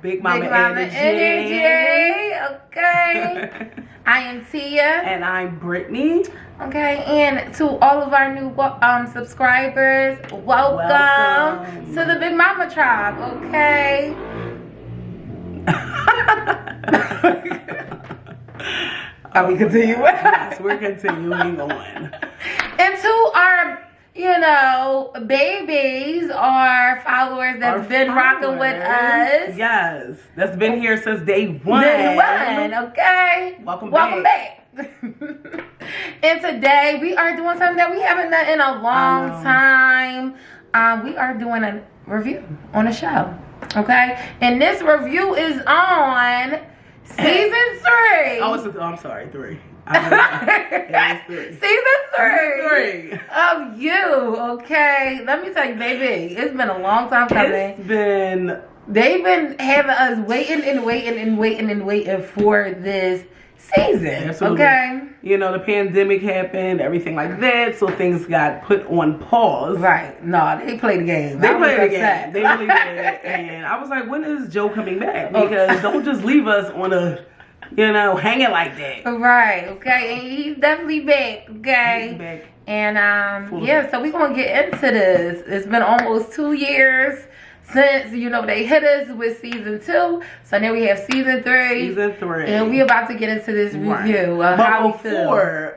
Big Mama Energy. Okay. I am Tia. And I'm Brittany. Okay, and to all of our new subscribers, welcome to the Big Mama Tribe, okay? Are we continuing? Yes, we're continuing on. And to our, babies, our followers that's been rocking with us. Yes, that's been here since day one. Okay? Welcome back. And today we are doing something that we haven't done in a long time. We are doing a review on a show. Okay? And this review is on season 3. I'm sorry, 3. Season 3 of You. Okay, let me tell you, baby, it's been a long time coming. They've been having us waiting for this season. Absolutely. Okay, the pandemic happened, everything like that, so things got put on pause. Right? No, they played the game. They really did, and I was like, when is Joe coming back? Because don't just leave us on a hanging like that. Right, okay. And he's definitely back, okay? He's back. And, so we're going to get into this. It's been almost 2 years since, they hit us with season 2. So now we have season 3. And we about to get into this review of how we feel.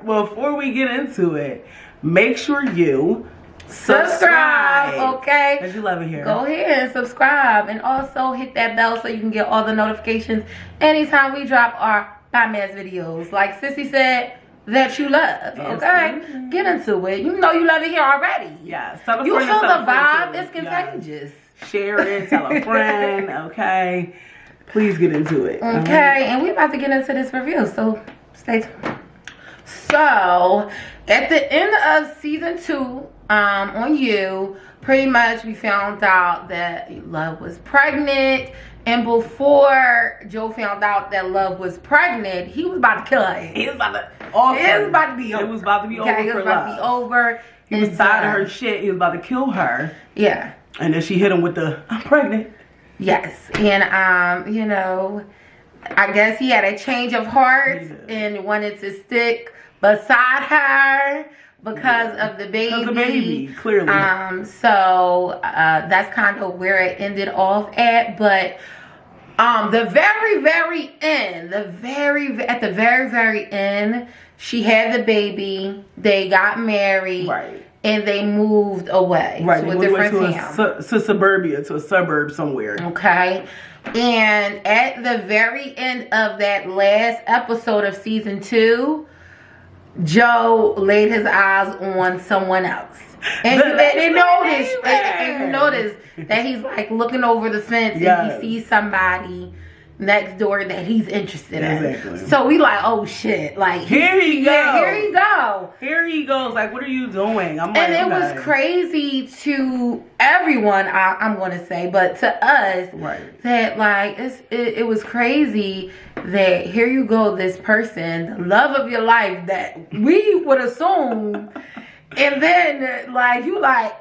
Before we get into it, make sure you subscribe, okay? As you love it here. Go ahead and subscribe, and also hit that bell so you can get all the notifications anytime we drop our Batman's videos. Like Sissy said, that you love, okay? Get into it. You know you love it here already. Yes. You feel the vibe. It's contagious. Yes. Share it. Tell a friend, okay? Please get into it. Okay, and we're about to get into this review, so stay tuned. So, at the end of season 2, on You, pretty much we found out that Love was pregnant, and before Joe found out that Love was pregnant, he was about to kill her. It was about to be over. It was about to be over. He was tired of her shit. He was about to kill her. Yeah. And then she hit him with the, I'm pregnant. Yes. And, I guess he had a change of heart and wanted to stick beside her because of the baby. Because of the baby, clearly. So that's kind of where it ended off at. But the very end, at the very end, she had the baby. They got married. Right. And they moved away to a different town. To suburbia, to a suburb somewhere. Okay. And at the very end of that last episode of season 2, Joe laid his eyes on someone else. And you notice that he's like looking over the fence and he sees somebody next door that he's interested in. So we like, oh shit. Like, here he go. Here he goes. Like, what are you doing? And it was crazy to everyone, I'm going to say, but to us, that like, it was crazy that here you go, this person, the love of your life that we would assume, and then like, you like,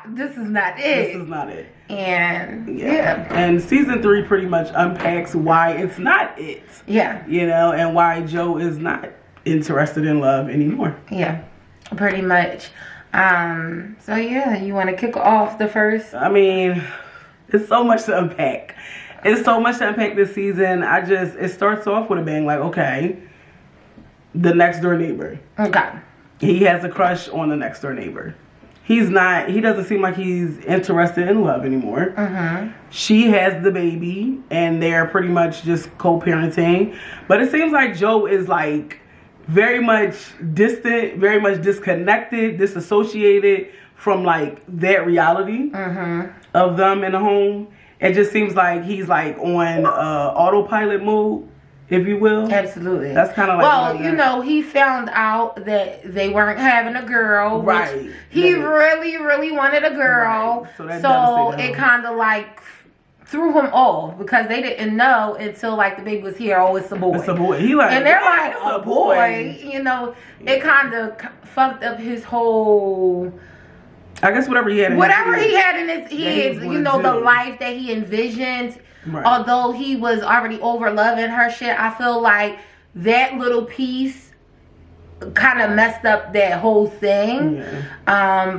this is not it. This is not it. And and season 3 pretty much unpacks why it's not it. And why Joe is not interested in love anymore. Pretty much. So you want to kick off the first? I mean, it's so much to unpack. It's so much to unpack this season. It starts off with a bang, like, okay, the next door neighbor. Okay. He has a crush on the next door neighbor. He doesn't seem like he's interested in love anymore. She has the baby, and they're pretty much just co-parenting. But it seems like Joe is like very much distant, very much disconnected, disassociated from like that reality of them in the home. It just seems like he's like on autopilot mode, if you will. Absolutely. That's kind of like... Well, he found out that they weren't having a girl. Right. He really wanted a girl. Right. So it kind of like threw him off because they didn't know until like the baby was here. Oh, it's a boy. It's a boy. He like, and they're like, a boy. It kind of fucked up his whole... I guess whatever he had in his head, the life that he envisioned Right. Although he was already over loving her shit, I feel like that little piece kind of messed up that whole thing.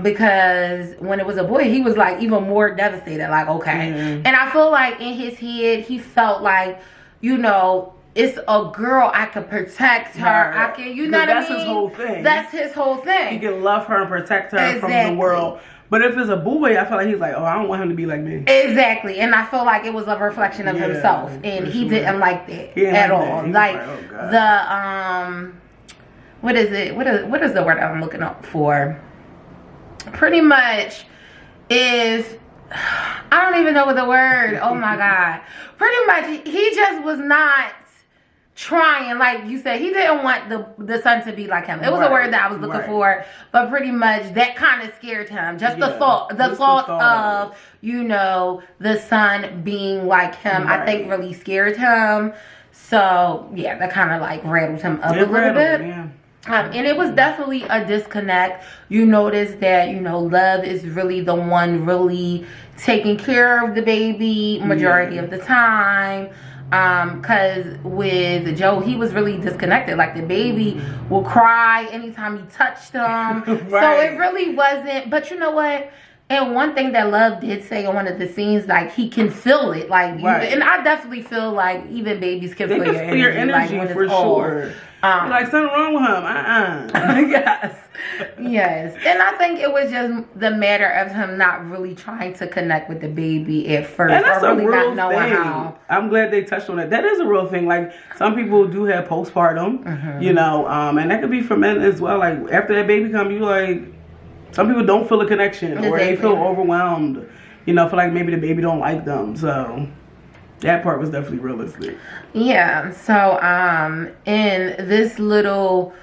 Because when it was a boy, he was like even more devastated, like, okay. And I feel like in his head he felt like, you know, it's a girl, I can protect her, I can, you know what I mean? That's his whole thing. That's his whole thing. He can love her and protect her from the world. But if it's a boy, I feel like he's like, oh, I don't want him to be like me. Exactly. And I feel like it was a reflection of himself, and he didn't like that at all. Like, the what is it? What is the word I'm looking up for? Pretty much is, I don't even know what the word. Oh my God. Pretty much, he just was not trying, like you said, he didn't want the son to be like him. It was a word that I was looking for, but pretty much that kind of scared him. Just the thought of, you know, the son being like him, I think really scared him. So yeah, that kind of like rattled him up a little bit. And it was definitely a disconnect. You notice that, you know, Love is really the one really taking care of the baby majority of the time. Cause with Joe, he was really disconnected. Like, the baby will cry anytime he touched him. So it really wasn't, but you know what? And one thing that Love did say on one of the scenes, like, he can feel it. Like, and I definitely feel like even babies can feel your energy, like, for sure. Like, something wrong with him. Yes. And I think it was just the matter of him not really trying to connect with the baby at first. And that's or really a real not knowing thing. how. I'm glad they touched on that. That is a real thing. Like, some people do have postpartum, you know, and that could be for men as well. Like, after that baby comes, you like, some people don't feel a connection or they feel overwhelmed, you know, feel like maybe the baby don't like them. So that part was definitely realistic. Yeah. So in this little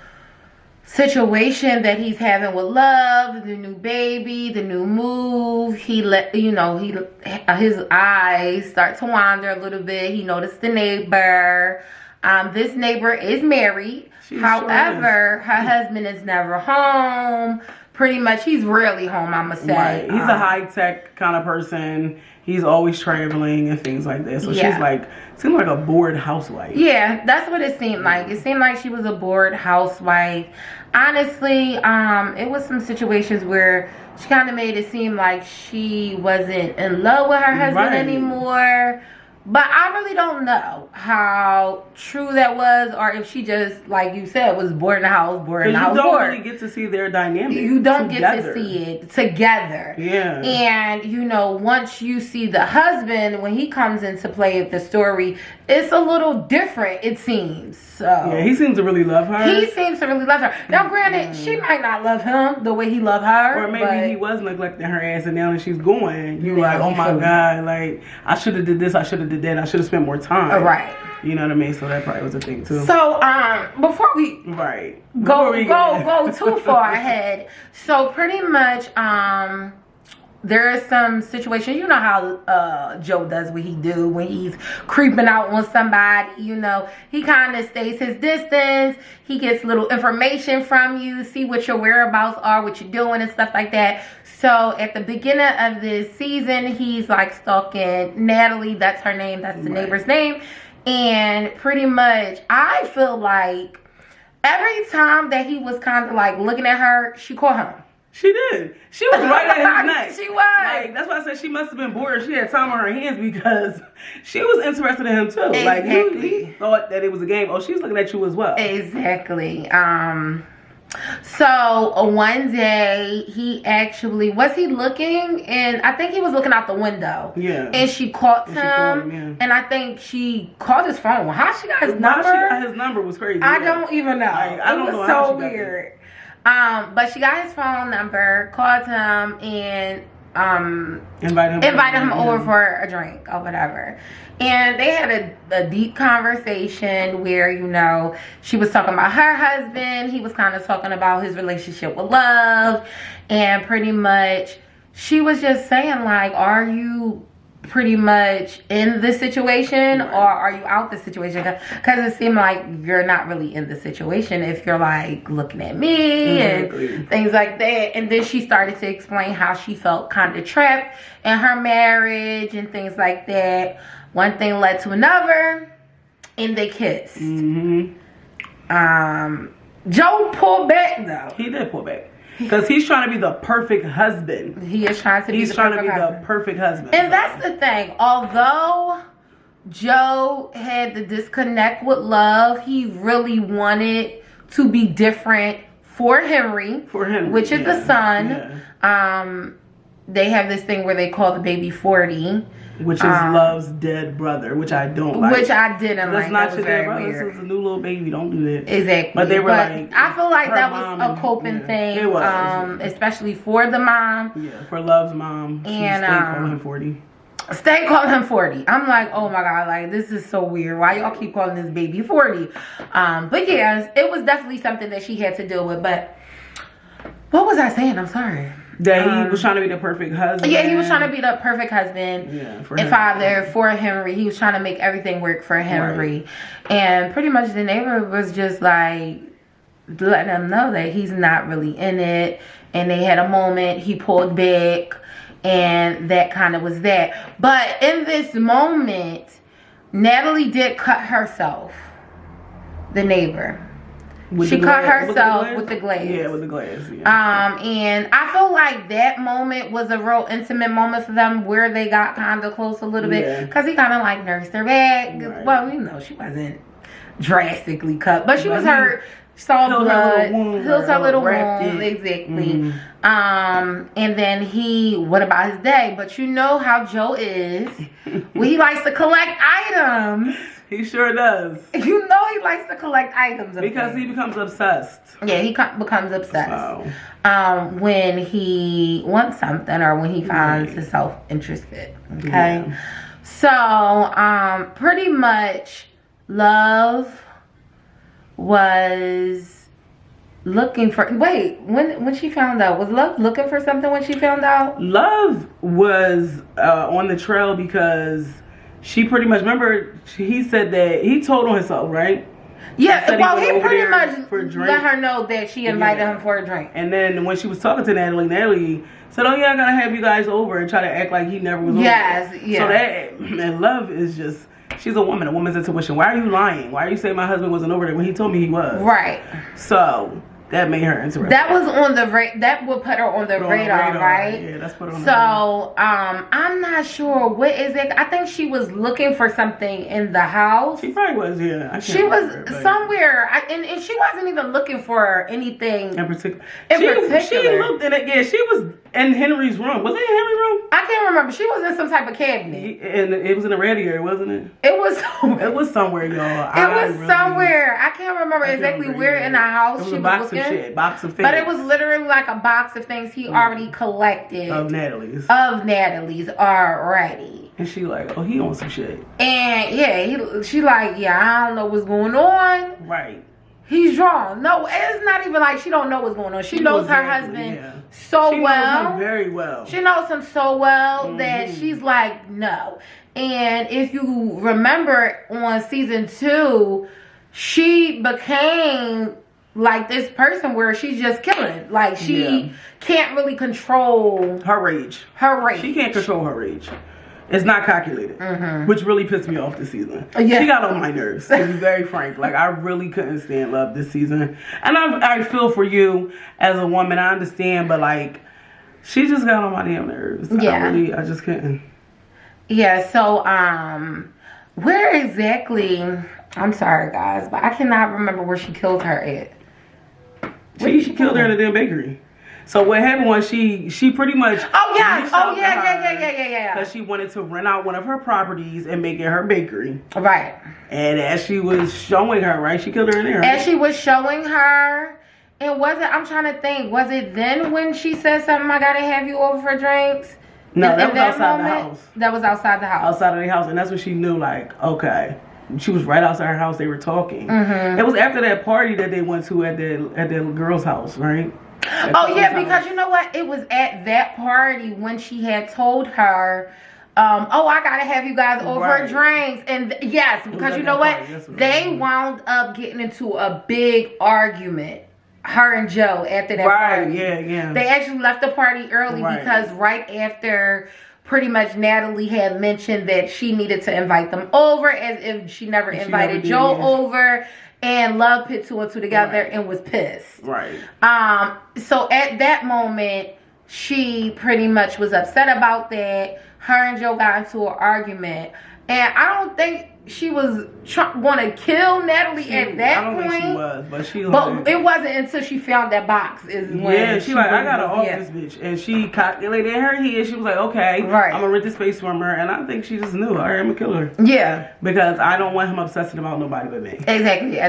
situation that he's having with Love, the new baby, the new move, he let, you know, his eyes start to wander a little bit. He noticed the neighbor. This neighbor is married. However, her husband is never home. Pretty much, he's rarely home, I must say. Right. He's a high-tech kind of person. He's always traveling and things like that. So she's like, seemed like a bored housewife. Yeah, that's what it seemed like. It seemed like she was a bored housewife. Honestly, it was some situations where she kind of made it seem like she wasn't in love with her husband anymore. But I really don't know how true that was, or if she just, like you said, was bored in the house, bored in the house. You don't really get to see their dynamic. You don't get to see it together. Yeah. And, you know, once you see the husband, when he comes into play at the story, it's a little different, it seems. So yeah, he seems to really love her. He seems to really love her. Now, granted, she might not love him the way he loved her. Or maybe he was neglecting her ass, and now that she's going, you're like, oh my God, like, I should have did this, I should have did that, I should have spent more time. Right. You know what I mean? So that probably was a thing too. So before we go too far ahead, so pretty much there is some situation, you know how Joe does what he do when he's creeping out on somebody, you know, he kind of stays his distance, he gets little information from you, see what your whereabouts are, what you're doing and stuff like that. So at the beginning of this season, he's like stalking Natalie, that's her name, that's the neighbor's name. And pretty much, I feel like every time that he was kind of like looking at her, she caught him. She did. She was right at his neck. She was. Like, that's why I said she must have been bored. She had time on her hands because she was interested in him too. Exactly. Like, he thought that it was a game. Oh, she was looking at you as well. Exactly. So one day he actually, was he looking? And I think he was looking out the window. Yeah. And she caught him. And I think she called his phone. How she got his number? How she got his number was crazy. I don't even know. Like, I don't know how she got weird. But she got his phone number, called him, and invited him over for a drink or whatever. And they had a deep conversation where, you know, she was talking about her husband, he was kind of talking about his relationship with Love, and pretty much she was just saying, like, are you pretty much in the situation, or are you out the situation? Because it seemed like you're not really in the situation if you're like looking at me and things like that. And then she started to explain how she felt kind of trapped in her marriage and things like that. One thing led to another, and they kissed. Joe pulled back though. He did pull back. Because he's trying to be the perfect husband. He is trying to be the perfect husband. And that's the thing. Although Joe had the disconnect with love, he really wanted to be different for Henry. Which is the son. Yeah. They have this thing where they call the baby 40. Which is Love's dead brother, which I don't like. Which I didn't like. That's not your dead brother. This is a new little baby. Don't do that. Exactly. But they were like, I feel like that was a coping thing. It was. Especially for the mom. Yeah, for Love's mom. And calling him 40. Stay calling him 40. I'm like, oh my God, like this is so weird. Why y'all keep calling this baby 40? But yeah, it was definitely something that she had to deal with. But what was I saying? I'm sorry. That he was trying to be the perfect husband. Yeah, he was trying to be the perfect husband and father for Henry. He was trying to make everything work for Henry. Right. And pretty much the neighbor was just like letting him know that he's not really in it. And they had a moment. He pulled back. And that kind of was that. But in this moment, Natalie did cut herself. The neighbor. She cut herself with the glass. Yeah, with the glass. Yeah. And I feel like that moment was a real intimate moment for them, where they got kind of close a little bit, because he kind of like nursed her back. Right. Well, you know, she wasn't drastically cut, but she was hurt. Saw blood, healed her little wound, exactly. And then he went about his day. But you know how Joe is. When he likes to collect items. He sure does. You know he likes to collect items. Because he becomes obsessed. Yeah, he becomes obsessed. When he wants something, or when he finds himself interested. Okay? Yeah. So, pretty much, Love was looking for... Wait, when she found out, was Love looking for something when she found out? Love was on the trail because she pretty much... Remember, he said that... He told on himself, right? Yeah, well, he pretty much let her know that she invited him for a drink. And then when she was talking to Natalie said, oh yeah, I gotta have you guys over, and try to act like he never was over. Yes, yeah. So that... And Love is just... She's a woman, a woman's intuition. Why are you lying? Why are you saying my husband wasn't over there when he told me he was? Right. So that made her interesting. That was on the that would put her on the radar, right? Yeah, that's put her on the radar. So I'm not sure what is it. I think she was looking for something in the house. She probably was, yeah. She was somewhere, and she wasn't even looking for anything in particular. She looked in it. Yeah, she was in Henry's room. Was it in Henry's room? I can't remember. She was in some type of cabinet. And it was in the radiator, wasn't it? It was somewhere. It was somewhere, y'all. It was somewhere. I can't remember exactly where in the house she was looking. Box of things. But it was literally like a box of things he already collected. Of Natalie's already. And she like, oh, he on some shit. And yeah, she like, yeah, I don't know what's going on. Right. He's drawn. No, it's not even like she don't know what's going on. She knows her husband so well. She knows him very well. She knows him so well that she's like, no. And if you remember on season 2, she became like this person where she's just killing. Like she can't really control her rage. She can't control her rage. It's not calculated, which really pissed me off this season. Yeah. She got on my nerves, to be very frank. Like, I really couldn't stand Love this season. And I feel for you as a woman. I understand, but, like, she just got on my damn nerves. Yeah. I just couldn't. Yeah, so, where exactly... I'm sorry, guys, but I cannot remember where she killed her at. She killed her in a damn bakery. So what happened was she pretty much... Oh, yes. Oh, yeah. Because she wanted to rent out one of her properties and make it her bakery. Right. And as she was showing her, right? She killed her in there. As she was showing her... And was it... I'm trying to think. Was it then when she said something, I gotta have you over for drinks? No, that was outside the house. That was outside the house. Outside of the house. And that's when she knew, like, okay... She was right outside her house. They were talking. It was after that party that they went to at the girl's house, right? Oh yeah, because you know what? It was at that party when she had told her oh, I gotta have you guys over Right. drinks. And yes, because you know what? They wound up getting into a big argument. Her and Joe after that party. Yeah. They actually left the party early Right. because right after pretty much Natalie had mentioned that she needed to invite them over, as if she never invited Joe over, and Love put two and two together and was pissed. Right. So at that moment, she pretty much was upset about that. Her and Joe got into an argument, and I don't think she was going to kill Natalie at that point. I don't think she was, but she. But it wasn't until she found that box is when she like, I gotta off this bitch, and she calculated in her head. She was like, okay, right, I'm gonna rent this space from her, and I think she just knew, all right, I'm gonna kill her. Yeah, because I don't want him obsessing about nobody but me. Exactly.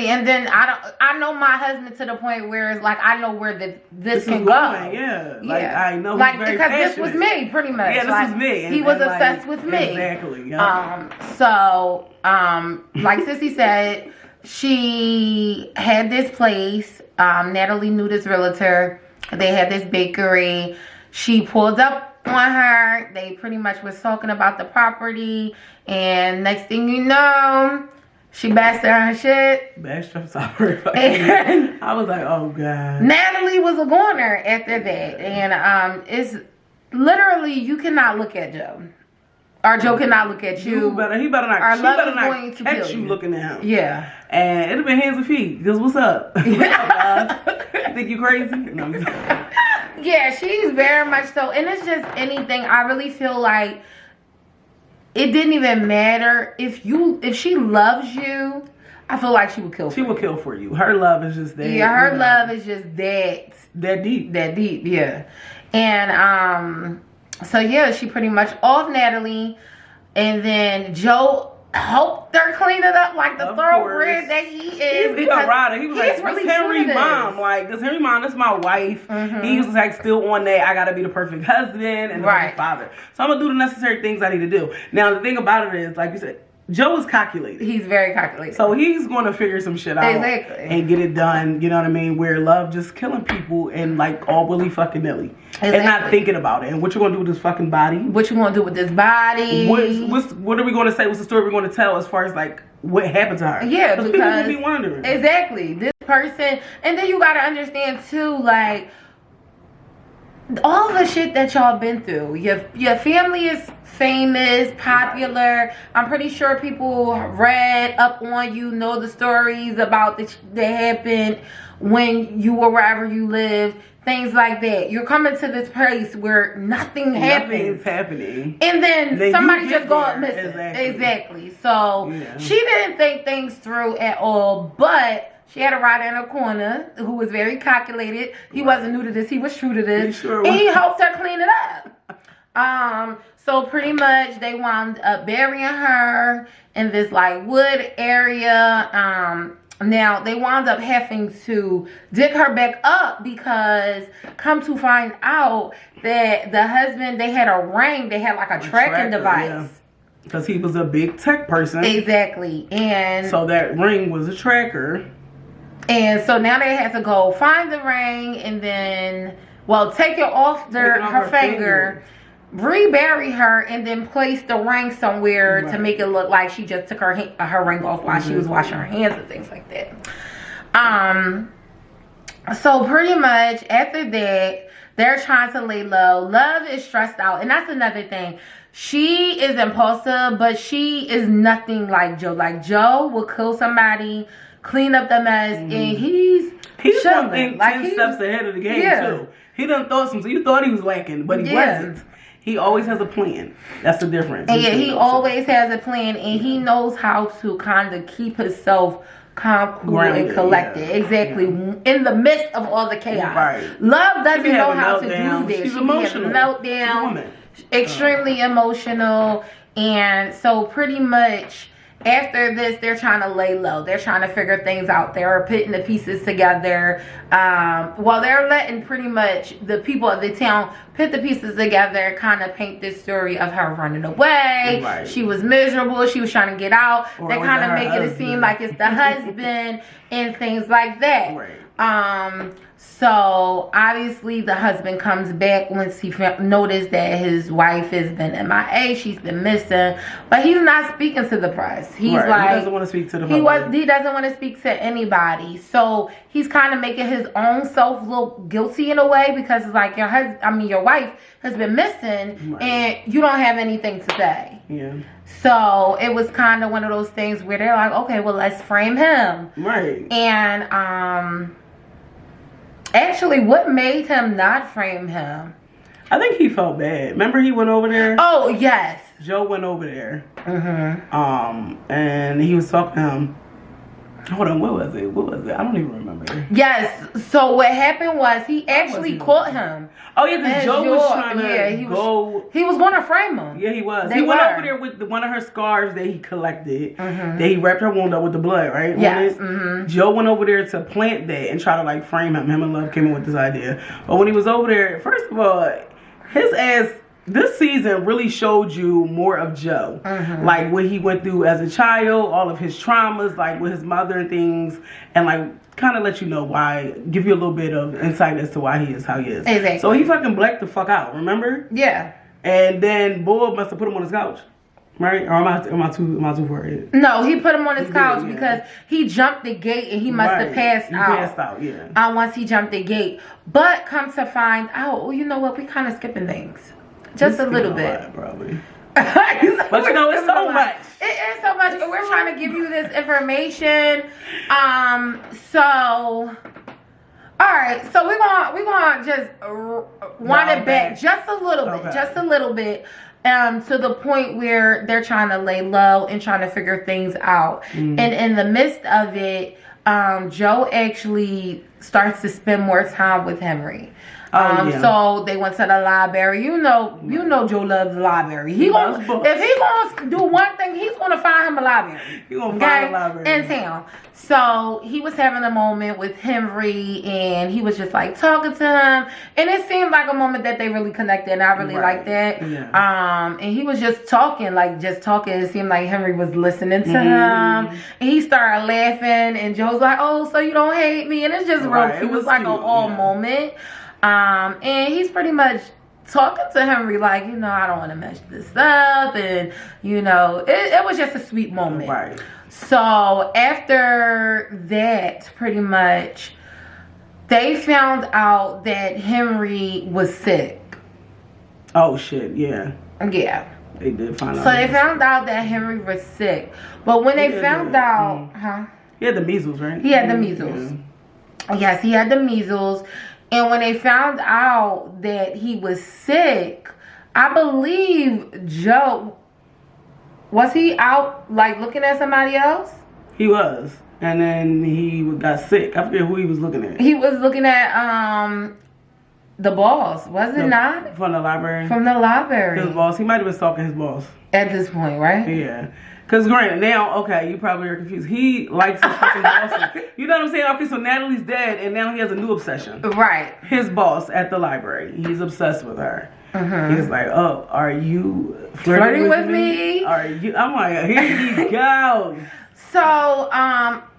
And then I know my husband to the point where it's like I know where this can go. Yeah, like I know, like very because passionate. This was me, pretty much. Yeah, this was me. He was obsessed with me. Exactly. Yeah. So, like Sissy said, she had this place. Natalie knew this realtor. They had this bakery. She pulled up on her. They pretty much was talking about the property. And next thing you know, she bashed her shit. Bashed up, sorry. I was like, oh God. Natalie was a goner after that. And it's literally, you cannot look at Joe. Or Joe cannot look at you. He better not. Our she love better is not going to catch kill you looking at him. Yeah. And it'd have been hands and feet. Cause what's up? What's up, love? Think you crazy? No. Yeah, she's very much so. And it's just anything. I really feel like it didn't even matter if she loves you. I feel like she would kill. She would kill for you. Her love is just that. Yeah, her love is just that deep. That deep. Yeah. And so yeah, she pretty much off Natalie, and then Joe helped her clean it up like the thoroughbred that he is. He's a rider. He was like, really this Henry mom. Like, this Henry mom, this my wife. He was like still on that, I gotta be the perfect husband and the perfect father. So I'm gonna do the necessary things I need to do. Now the thing about it is, like you said, Joe is calculated. He's very calculated. So he's going to figure some shit out. Exactly. And get it done. You know what I mean? Where Love just killing people and like all willy fucking nilly. Exactly. And not thinking about it. And what you going to do with this fucking body? What you going to do with this body? What are we going to say? What's the story we're going to tell as far as like what happened to her? Yeah, because people will be wondering. Exactly. This person. And then you got to understand too, like, all the shit that y'all been through. Your family is famous, popular. I'm pretty sure people read up on you, know the stories about that happened when you were wherever you lived, things like that. You're coming to this place where nothing happens. Nothing's happening. And then somebody just go up missing. Exactly. So she didn't think things through at all, but she had a rider in her corner who was very calculated. He wasn't new to this. He was true to this. He sure and he was. helped her clean it up. So pretty much they wound up burying her in this like wood area. Now they wound up having to dig her back up because come to find out that the husband, they had a ring. They had like a tracking device. Yeah. Because he was a big tech person. Exactly. And so that ring was a tracker. And so now they had to go find the ring and then, take it off her finger, rebury her, and then place the ring somewhere to make it look like she just took her ring off while she was washing her hands and things like that. So pretty much after that, they're trying to lay low. Love is stressed out, and that's another thing. She is impulsive, but she is nothing like Joe. Like Joe will kill somebody, clean up the mess, and he's gonna think like 10 steps ahead of the game too. He done thought some. You thought he was lacking, but he wasn't. He always has a plan. That's the difference. And he always has a plan, and he knows how to kind of keep himself calm, cool, and collected. Exactly. In the midst of all the chaos. Right. Love doesn't know how to do this. She's emotional. Meltdown. Extremely emotional. And so pretty much after this, they're trying to lay low. They're trying to figure things out. They're putting the pieces together. While they're letting pretty much the people of the town put the pieces together, kind of paint this story of her running away. Right. She was miserable. She was trying to get out. They kind of make it seem like it's the husband and things like that. Right. So obviously the husband comes back once he noticed that his wife has been MIA, she's been missing, but he's not speaking to the press. He's right. like, he doesn't want to speak to the public. He doesn't want to speak to anybody. So he's kind of making his own self look guilty in a way, because it's like your wife has been missing, right, and you don't have anything to say. Yeah. So it was kind of one of those things where they're like, okay, well, let's frame him. Right. And actually, what made him not frame him? I think he felt bad. Remember, he went over there. Oh yes. Joe went over there. Mm-hmm. And he was talking to him. Hold on, what was it? I don't even remember. Yes. So what happened was he actually caught him. Oh yeah, because Joe was trying to go. He was going to frame him. Yeah, he was. He went over there with one of her scarves that he collected. Mm-hmm. That he wrapped her wound up with the blood, right? Yes. Mm-hmm. Joe went over there to plant that and try to like frame him. Him and Love came in with this idea. But when he was over there, first of all, his ass. This season really showed you more of Joe. Mm-hmm. Like what he went through as a child, all of his traumas, like with his mother and things, and like kind of let you know why, give you a little bit of insight as to why he is how he is. Exactly. So he fucking blacked the fuck out, remember? Yeah. And then Bull must have put him on his couch. Right? Or am I too far ahead? No, he put him on his couch because he jumped the gate and he must have passed out. He passed out, yeah. Once he jumped the gate. But come to find out, you know what, we kind of skipping things. Just a little bit. Lot, probably. But you know, it's so much. It is so much, but we're trying to give you this information. So alright, so we're gonna just wind it back just a little bit. To the point where they're trying to lay low and trying to figure things out. Mm-hmm. And in the midst of it, Joe actually starts to spend more time with Henry. So they went to the library. You know Joe loves the library. If he gonna do one thing, he's gonna find him a library. He gonna find a library in town. So he was having a moment with Henry, and he was just like talking to him, and it seemed like a moment that they really connected, and I really liked that. Yeah. And he was just talking. It seemed like Henry was listening to him, and he started laughing, and Joe's like, "Oh, so you don't hate me?" And it's just real. It was like an all moment. And he's pretty much talking to Henry like, I don't want to mess this up, and it was just a sweet moment. Right. So after that, pretty much, they found out that Henry was sick. Oh shit! Yeah. Yeah. They did find out. So they found out that Henry was sick, but when they found out, he had the measles, right? He had the measles. Yeah. Yes, he had the measles. And when they found out that he was sick, I believe Joe, was he out like looking at somebody else? He was. And then he got sick. I forget who he was looking at. He was looking at the boss, was it not? From the library. From the library. His boss. He might have been stalking his boss. At this point, right? Yeah. Because granted, now, okay, you probably are confused. He likes his fucking bosses. You know what I'm saying? Okay, so Natalie's dead, and now he has a new obsession. Right. His boss at the library. He's obsessed with her. Mm-hmm. He's like, oh, are you flirting with me? Are you? I'm like, here he goes. So,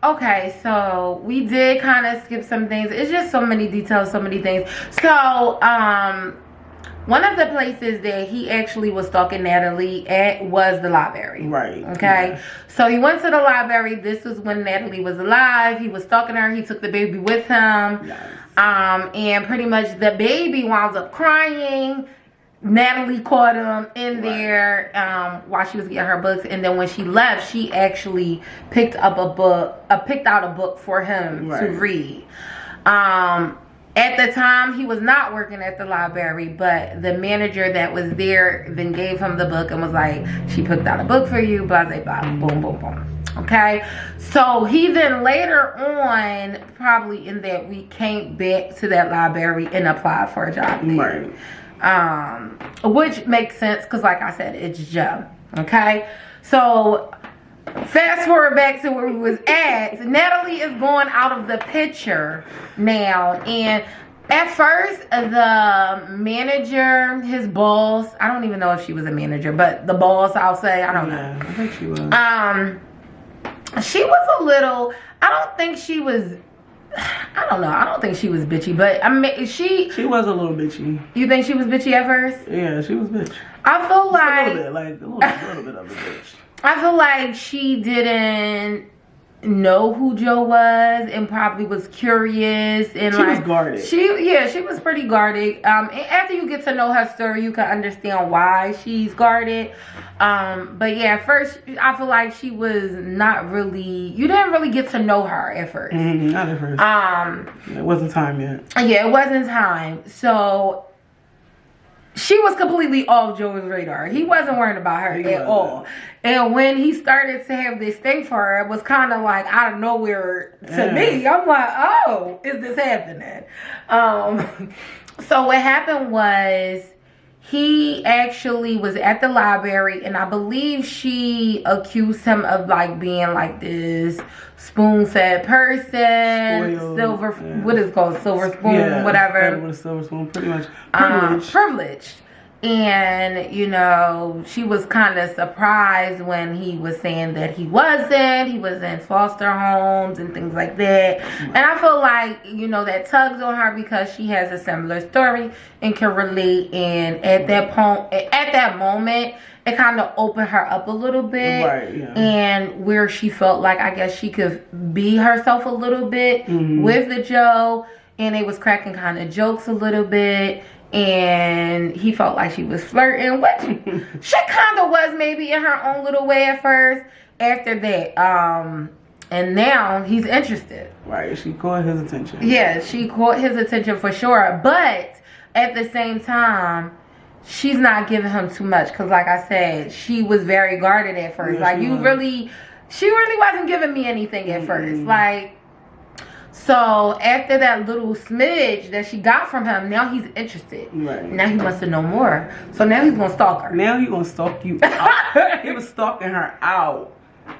okay, so we did kind of skip some things. It's just so many details, so many things. So, one of the places that he actually was stalking Natalie at was the library. Right. Okay. Yeah. So he went to the library. This was when Natalie was alive. He was stalking her. He took the baby with him. Nice. And pretty much the baby wound up crying. Natalie caught him in there while she was getting her books, and then when she left, she actually picked out a book for him to read. At the time, he was not working at the library, but the manager that was there then gave him the book and was like, she picked out a book for you, blah, blah, blah, boom, boom, boom. Okay? So he then later on, probably in that week, came back to that library and applied for a job there. Right. Which makes sense because, like I said, it's Joe. Okay? So fast forward back to where we was at. Natalie is going out of the picture now, and at first the manager, his boss, I don't even know if she was a manager, but the boss, I'll say, I don't know. I think she was. She was a little, I don't think she was I don't know. I don't think she was bitchy, but I mean, she was a little bitchy. You think she was bitchy at first? Yeah, she was bitch. I feel like a little bit of a bitch. I feel like she didn't know who Joe was and probably was curious and she was guarded. She was pretty guarded. After you get to know her story, you can understand why she's guarded. But yeah, at first I feel like she was not really. You didn't really get to know her at first. Not at first. It wasn't time yet. Yeah, it wasn't time. So she was completely off Joe's radar. He wasn't worried about her at all. And when he started to have this thing for her, it was kind of like out of nowhere to me. I'm like, oh, is this happening? So what happened was he actually was at the library, and I believe she accused him of like being like this spoon-fed person, what is it called, silver spoon, whatever. With a silver spoon, pretty much privileged. And you know, she was kind of surprised when he was saying that he was in foster homes and things like that. And I feel like, you know, that tugs on her because she has a similar story and can relate. And at that moment, it kind of opened her up a little bit, and where she felt like, I guess, she could be herself a litof bit with the Joe, and they was cracking kind of jokes a little bit. And he felt like she was flirting, which she kind of was maybe in her own little way at first. After that, and now he's interested. Right, she caught his attention. Yeah, she caught his attention for sure. But at the same time, she's not giving him too much. Because like I said, she was very guarded at first. Yeah, she really wasn't giving me anything at first. Like, so after that little smidge that she got from him, now he's interested. Right. Now he wants to know more. So now he's gonna stalk her. Now he's gonna stalk you out. He was stalking her out.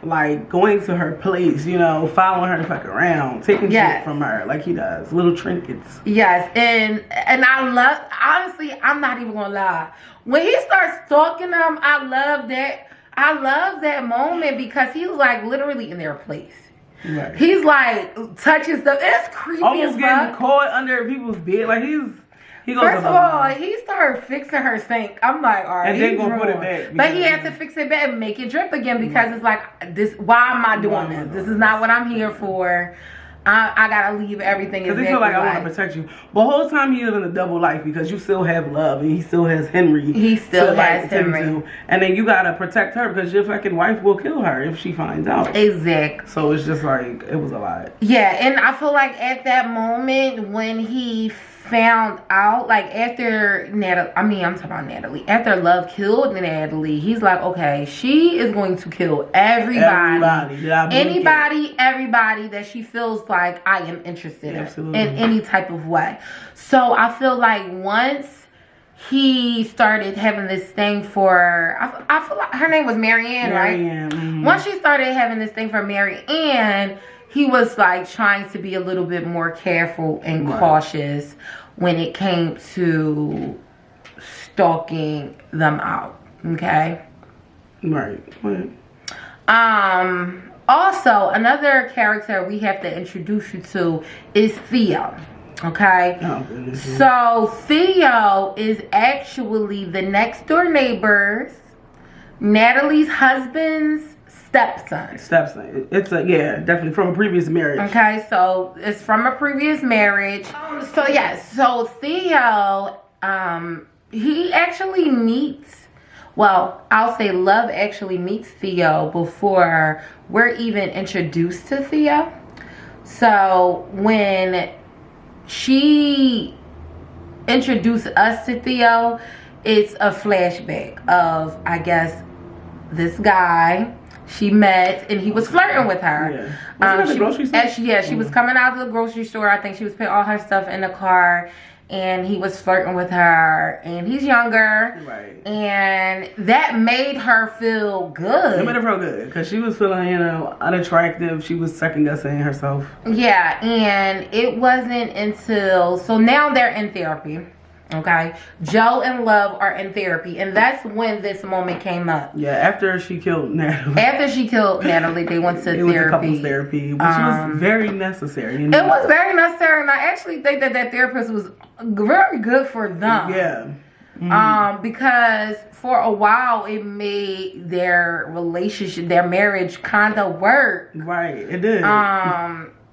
Like going to her place, you know, following her the fuck around, taking shit from her like he does. Little trinkets. Yes, and I love, honestly, I'm not even gonna lie. When he starts stalking them, I love that moment because he was like literally in their place. Right. He's like touching stuff. It's creepy. Almost getting caught under people's bed. Like he goes. First of all, he started fixing her sink. I'm like, all right, and then gonna put it back. But he had to fix it back and make it drip again because it's like this. Why am I doing this? This is not what I'm here for. I gotta leave everything. Because they feel like I want to protect you. But the whole time he live in a double life because you still have love and he still has Henry. He still has Henry. And then you gotta protect her because your fucking wife will kill her if she finds out. Exactly. So it's just like, it was a lot. Yeah, and I feel like at that moment when he found out, like after Natalie, I'm talking about Natalie, after Love killed Natalie, he's like, okay, she is going to kill everybody that she feels like I am interested in any type of way. So I feel like once he started having this thing for, I feel like her name was Marianne, right? Mm-hmm. Once she started having this thing for Marianne, he was like trying to be a little bit more careful and cautious when it came to stalking them out. Okay. Right. Also, another character we have to introduce you to is Theo. Okay. Oh, so Theo is actually the next door neighbor's, Natalie's husband's stepson. It's definitely from a previous marriage. Okay, so it's from a previous marriage. So Theo, he actually meets, I'll say Love actually meets Theo before we're even introduced to Theo. So when she introduced us to Theo, it's a flashback of, I guess, this guy she met and he was flirting with her. The grocery store? She was coming out of the grocery store. I think she was putting all her stuff in the car and he was flirting with her, and he's younger. Right. And that made her feel good. It made her feel good because she was feeling, unattractive. She was second guessing herself. Yeah, and it wasn't until, so now they're in therapy. Okay, Joe and Love are in therapy, and that's when this moment came up. Yeah, after she killed Natalie. After she killed Natalie, they went to therapy. Went to couples therapy, which was very necessary. It was very necessary, and I actually think that therapist was very good for them. Yeah. Because for a while it made their relationship, their marriage, kind of work. Right, it did.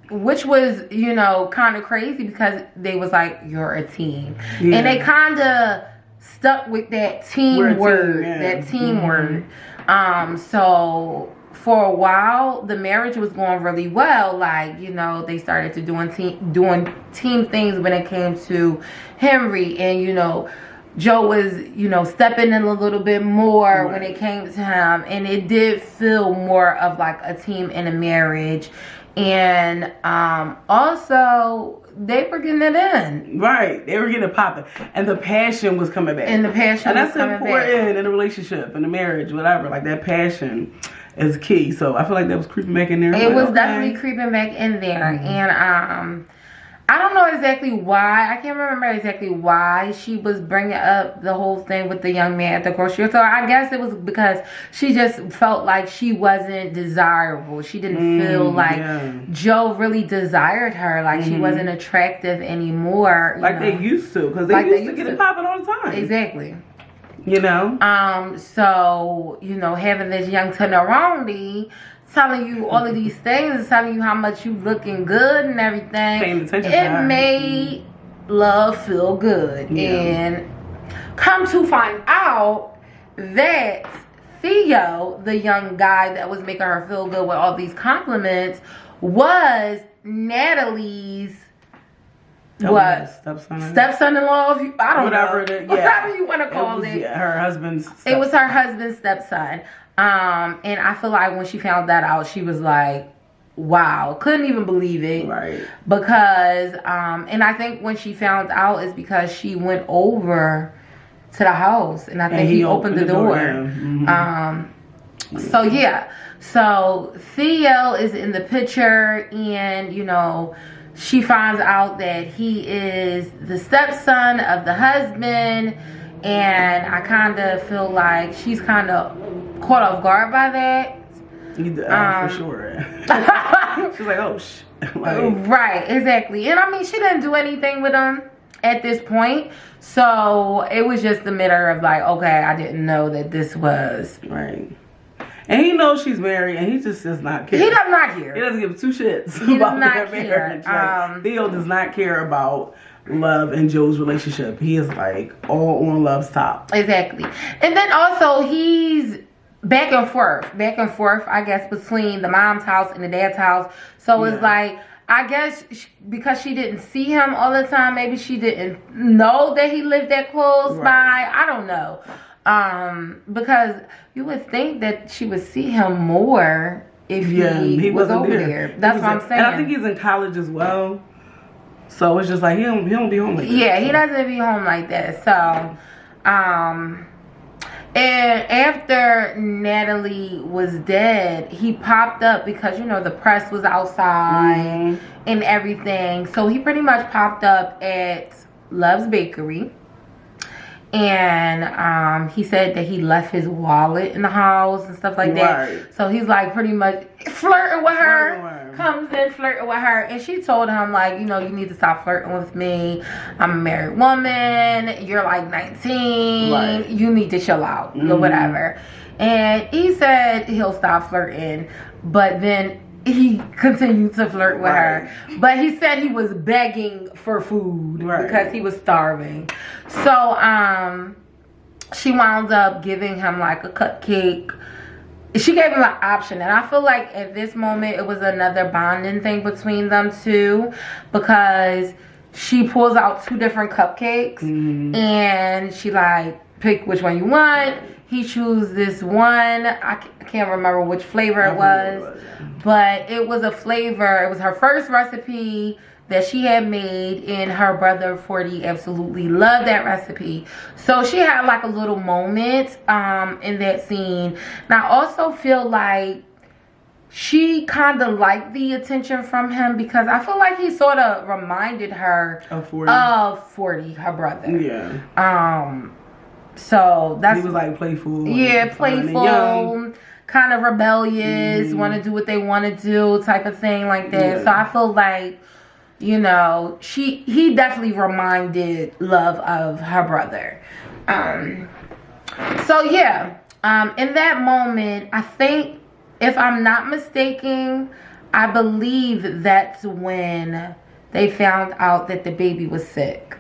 Which was, you know, kind of crazy because they was like, you're a team. Yeah. And they kind of stuck with that team word. That team word. So for a while, the marriage was going really well. Like, you know, they started to doing team things when it came to Henry. And, you know, Joe was, you know, stepping in a little bit more when it came to him. And it did feel more of like a team in a marriage. And also they were getting it in. Right, they were getting it popping, and the passion was coming back. And that's important in a relationship, in a marriage, whatever. Like that passion is key. So I feel like that was creeping back in there. It was definitely creeping back in there, and I don't know exactly why. I can't remember exactly why she was bringing up the whole thing with the young man at the grocery store. I guess it was because she just felt like she wasn't desirable. She didn't feel like Joe really desired her. Like she wasn't attractive anymore. Like they used to, because they used to get it popping all the time. Exactly. You know? So, you know, having this young Teneroni telling you all of these things, telling you how much you looking good and everything, it made Love feel good. And come to find out that Theo, the young guy that was making her feel good with all these compliments, was Natalie's stepson-in-law. I don't know. Whatever you want to call it. Her husband's stepson. It was her husband's stepson. And I feel like when she found that out, she was like, wow, couldn't even believe it. Right. Because, and I think when she found out is because she went over to the house, and I think he opened the door. So yeah. So Theo is in the picture, and, you know, she finds out that he is the stepson of the husband, and I kind of feel like she's kind of caught off guard by that. For sure. She's like, oh, right, exactly. And I mean, she didn't do anything with him at this point, so it was just a matter of like, okay, I didn't know that this was right. And he knows she's married, and he just does not care. He does not care. He doesn't give two shits about their marriage. Like, Theo does not care about Love and Joe's relationship. He is like all on Love's top. Exactly. And then also he's back and forth, I guess, between the mom's house and the dad's house. So it's like, I guess because she didn't see him all the time, maybe she didn't know that he lived that close by. I don't know. Because you would think that she would see him more if he was over there. That's what I'm saying. And I think he's in college as well. So it's just like he don't be home like that. Yeah, he doesn't be home like that. So, and after Natalie was dead, he popped up because, you know, the press was outside and everything. So he pretty much popped up at Love's Bakery. And he said that he left his wallet in the house and stuff like that. So he's like pretty much flirting with her. Comes in flirting with her. And she told him, like, you know, you need to stop flirting with me. I'm a married woman. You're like 19. You need to chill out or whatever. And he said he'll stop flirting. But then he continued to flirt with her. But he said he was begging for food because he was starving. So she wound up giving him like a cupcake. She gave him an option, and I feel like at this moment it was another bonding thing between them two, because she pulls out 2 different cupcakes and she like, pick which one you want. He chose this one. I can't remember which flavor it was, but it was a flavor. It was her first recipe that she had made, and her brother 40 absolutely loved that recipe. So she had like a little moment in that scene. And I also feel like she kind of liked the attention from him because I feel like he sort of reminded her Of 40. of 40, her brother. Yeah. So that's he was like playful. Yeah, and fun and playful, young. kind of rebellious, want to do what they want to do, type of thing like that. Yeah. So I feel like, you know, he definitely reminded Love of her brother. So yeah, in that moment, I think, if I'm not mistaken, I believe that's when they found out that the baby was sick.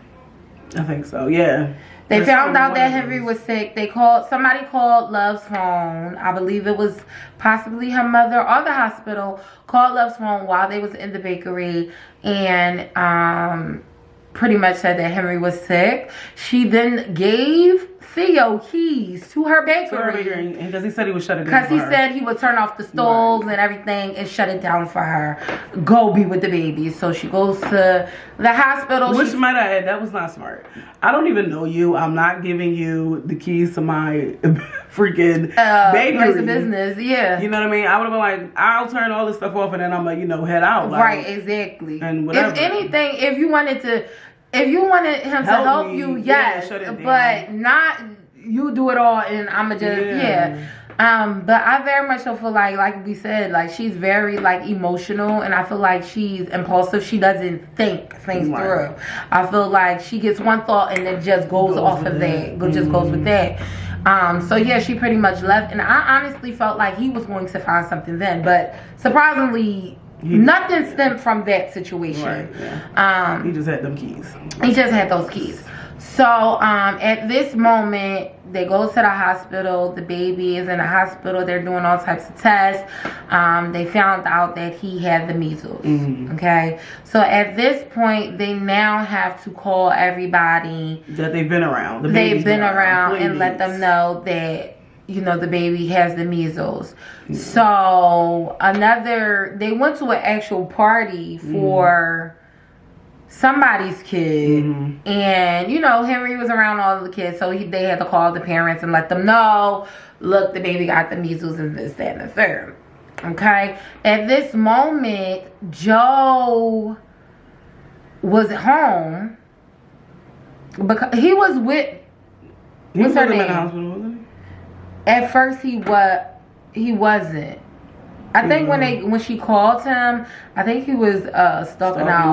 I think so. Yeah. They found out that Henry was sick. Somebody called Love's phone. I believe it was possibly her mother or the hospital called Love's phone while they was in the bakery and pretty much said that Henry was sick. She then gave Theo keys to her bakery. Because he said he would shut it down. Because he said he would turn off the stoves and everything and shut it down for her. Go be with the baby. So she goes to the hospital. Which might I add, that was not smart. I don't even know you. I'm not giving you the keys to my freaking bakery. Place of business, yeah. You know what I mean? I would have been like, I'll turn all this stuff off and then I'm gonna, head out. Like, right, exactly. And whatever. If anything, if you wanted him to help you, yes. But not you do it all and I'ma just, yeah. But I very much so feel like we said, like she's very like emotional and I feel like she's impulsive. She doesn't think things through. I feel like she gets one thought and then just goes off of that. Just goes with that. So yeah, she pretty much left and I honestly felt like he was going to find something then, but surprisingly nothing stemmed from that situation. Right, yeah. He just had them keys. He just had those keys. So at this moment, they go to the hospital. The baby is in the hospital. They're doing all types of tests. They found out that he had the measles. Okay. So at this point, they now have to call everybody that they've been around. They've been around and let them know that, you know, the baby has the measles. So they went to an actual party for somebody's kid, and you know, Henry was around all of the kids, so they had to call the parents and let them know, look, the baby got the measles and this, that, and the third. Okay. At this moment, Joe was home because he was with what's her name? Hospital, at first he wasn't. I think when she called him, I think he was stalking out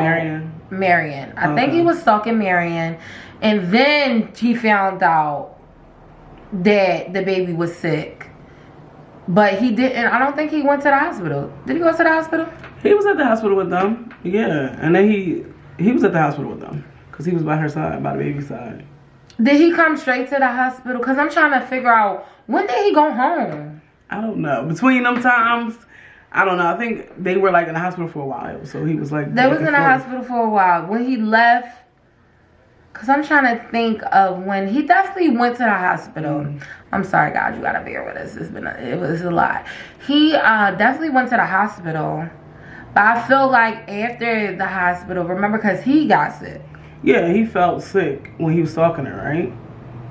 Marion. I think he was stalking Marion, and then he found out that the baby was sick. But he didn't. I don't think he went to the hospital. Did he go to the hospital? He was at the hospital with them. Yeah, and then he was at the hospital with them because he was by her side, by the baby's side. Did he come straight to the hospital? Because I'm trying to figure out, when did he go home? I don't know. Between them times, I don't know. I think they were like in the hospital for a while. So he was like... They was in the hospital for a while. When he left... Because I'm trying to think of when... He definitely went to the hospital. I'm sorry, guys. You got to bear with us. It was a lot. He definitely went to the hospital. But I feel like after the hospital... Remember, because he got sick. Yeah, he felt sick when he was stalking her, right?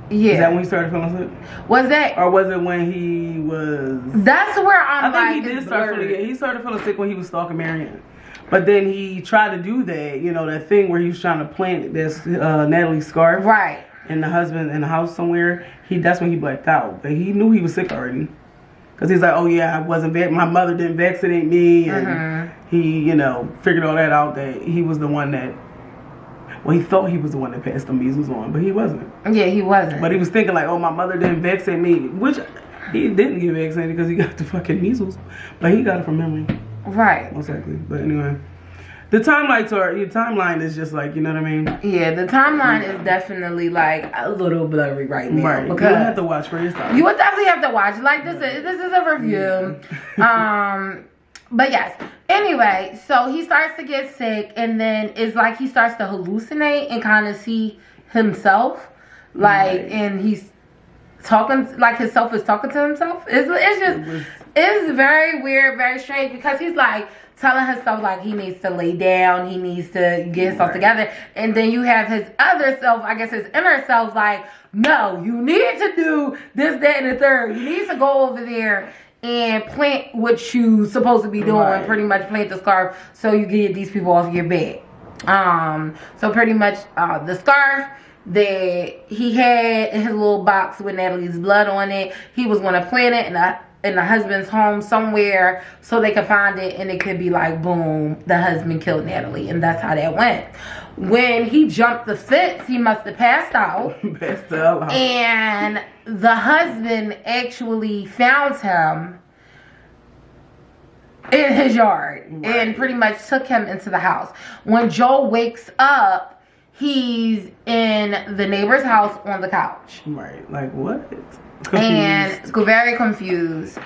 Yeah. Is that when he started feeling sick? Was that? Or was it when he was... That's where I'm I think he did start feeling... He started feeling sick when he was stalking Marion. But then he tried to do that, you know, that thing where he was trying to plant this Natalie scarf. Right. And the husband in the house somewhere. That's when he blacked out. But he knew he was sick already. Because he's like, oh yeah, my mother didn't vaccinate me. And he, you know, figured all that out, that he was the one that... Well, he thought he was the one that passed the measles on, but he wasn't. Yeah, he wasn't. But he was thinking like, oh, my mother didn't vaccinate me. Which he didn't get vaccinated because he got the fucking measles. But he got it from memory. Right. Exactly. But anyway. The timeline is just like, you know what I mean? Yeah, the timeline is definitely like a little blurry right now. Right. Because you have to watch for yourself. You would definitely have to watch. Like this is a review. But yes. Anyway, so he starts to get sick, and then it's like he starts to hallucinate and kind of see himself, like, and he's talking like himself is talking to himself. It's very weird, very strange, because he's like telling himself like he needs to lay down, he needs to get himself together, and then you have his other self, I guess his inner self, like, no, you need to do this, that, and the third. You need to go over there and plant what you supposed to be doing. Right. Pretty much plant the scarf so you get these people off your back. So pretty much the scarf that he had in his little box with Natalie's blood on it, he was going to plant it in the husband's home somewhere so they could find it, and it could be like, boom, the husband killed Natalie. And that's how that went. When he jumped the fence, he must have passed out. Passed out. And the husband actually found him in his yard, right, and pretty much took him into the house. When Joe wakes up, he's in the neighbor's house on the couch. Right. Like, what? And very confused.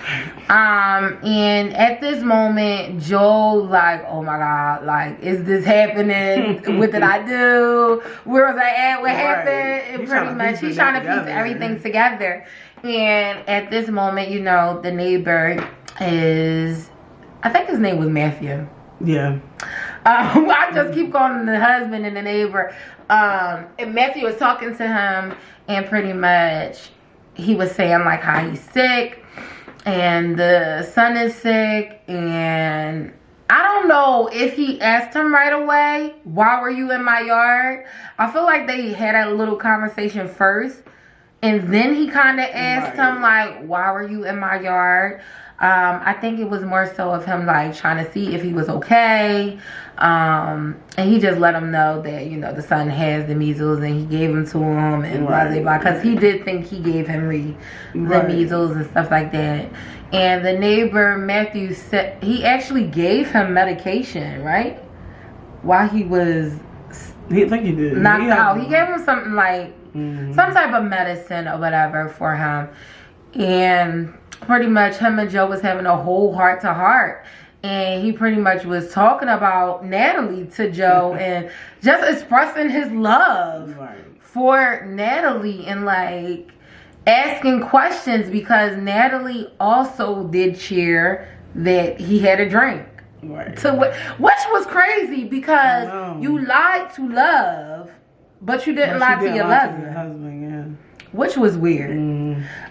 And at this moment, Joe like, oh my God, like, is this happening? What did I do? Where was I at? What happened? And pretty much he's trying to piece everything together. And at this moment, you know, the neighbor is, I think his name was Matthew. Yeah. I just keep calling him the husband and the neighbor. And Matthew was talking to him, and pretty much he was saying like how he's sick and the son is sick, and I don't know if he asked him right away, why were you in my yard? I feel like they had a little conversation first, and then he kind of asked him like, why were you in my yard? I think it was more so of him like trying to see if he was okay. And he just let him know that, you know, the son has the measles, and he gave them to him, and blah, blah, blah. Because he did think he gave him the measles and stuff like that. And the neighbor, Matthew, said he actually gave him medication, right? While he was knocked out. He gave him something like, some type of medicine or whatever for him. And pretty much him and Joe was having a whole heart-to-heart. And he pretty much was talking about Natalie to Joe and just expressing his love for Natalie, and like asking questions, because Natalie also did share that he had a drink. Right. Which was crazy, because you lied to love, but you didn't lie to your husband. Yeah. Which was weird.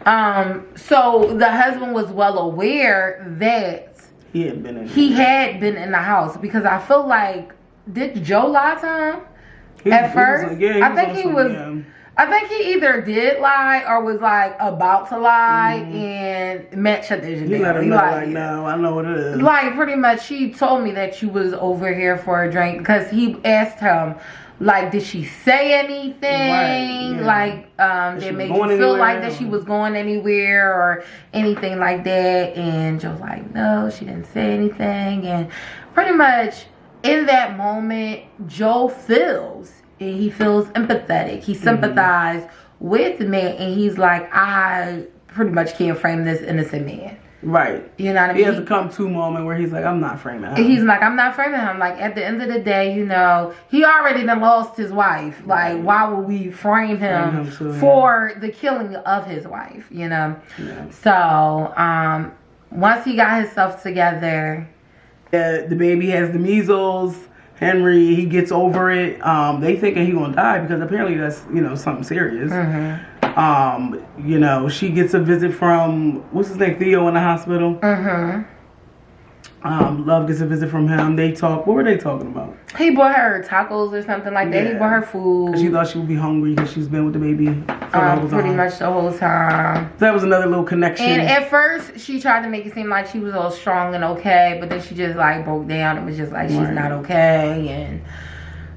So the husband was well aware that he had been in the house, because I feel like, did Joe lie to him at first? I think he either did lie or was like about to lie, and Matt shut the He let him know, like, no, I know what it is. Like, pretty much, she told me that you was over here for a drink, because he asked him, like, did she say anything? Like, that made you feel like that she was going anywhere or anything like that? And Joe's like, no, she didn't say anything. And pretty much in that moment, Joe feels, and he feels empathetic. He sympathized with Matt, and he's like, I pretty much can't frame this innocent man. Right. You know what I mean? He has a come to moment where he's like, I'm not framing him. He's like, I'm not framing him. Like, at the end of the day, you know, he already done lost his wife. Like, why would we frame him for the killing of his wife, you know? Yeah. So, once he got himself together. The baby has the measles. Henry, he gets over it. They thinking he gonna die, because apparently that's, you know, something serious. You know, she gets a visit from, what's his name, Theo, in the hospital. Love gets a visit from him. They talk. What were they talking about? He bought her tacos or something like that. He bought her food. She thought she would be hungry because she's been with the baby for the whole time. Pretty much the whole time. That was another little connection. And at first, she tried to make it seem like she was all strong and okay, but then she just like broke down and was just like, she's not okay. And,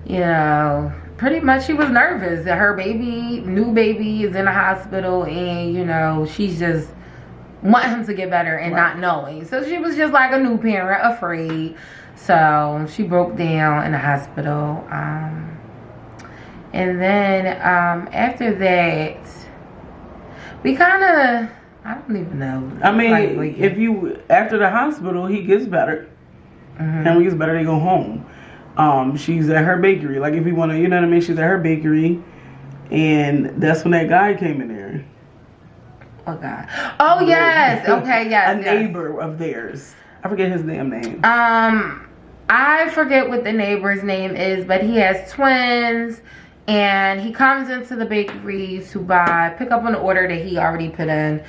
you know, pretty much she was nervous that her new baby is in the hospital, and, you know, she's just want him to get better and not knowing. So she was just like a new parent, afraid. So she broke down in the hospital. And then after that, we kind of, I don't even know. I mean, if you, after the hospital, he gets better. Henry gets better, they go home. She's at her bakery. Like, if you want to, you know what I mean? She's at her bakery. And that's when that guy came in there. Oh, God. Oh, yes. Okay, yes. A neighbor of theirs. I forget his damn name. I forget what the neighbor's name is, but he has twins. And he comes into the bakery to pick up an order that he already put in.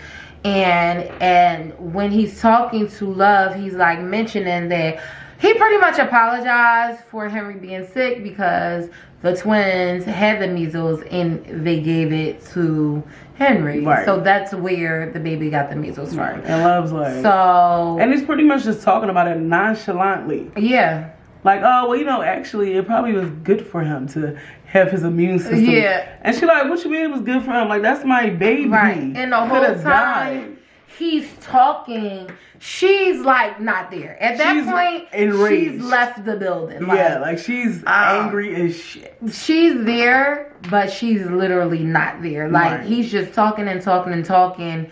And when he's talking to Love, he's like mentioning that he pretty much apologized for Henry being sick because the twins had the measles and they gave it to Henry. Right. So that's where the baby got the measles from. Right. And Love's like, so, and he's pretty much just talking about it nonchalantly. Yeah. Like, oh, well, you know, actually, it probably was good for him to have his immune system. Yeah. And she like, what you mean it was good for him? Like, that's my baby. Right. And the whole Could've time died. he's talking, she's like not there. At that She's point, enraged. she's left the building. Yeah, like she's angry as shit. She's there, but she's literally not there. Like, Right. he's just talking and talking and talking,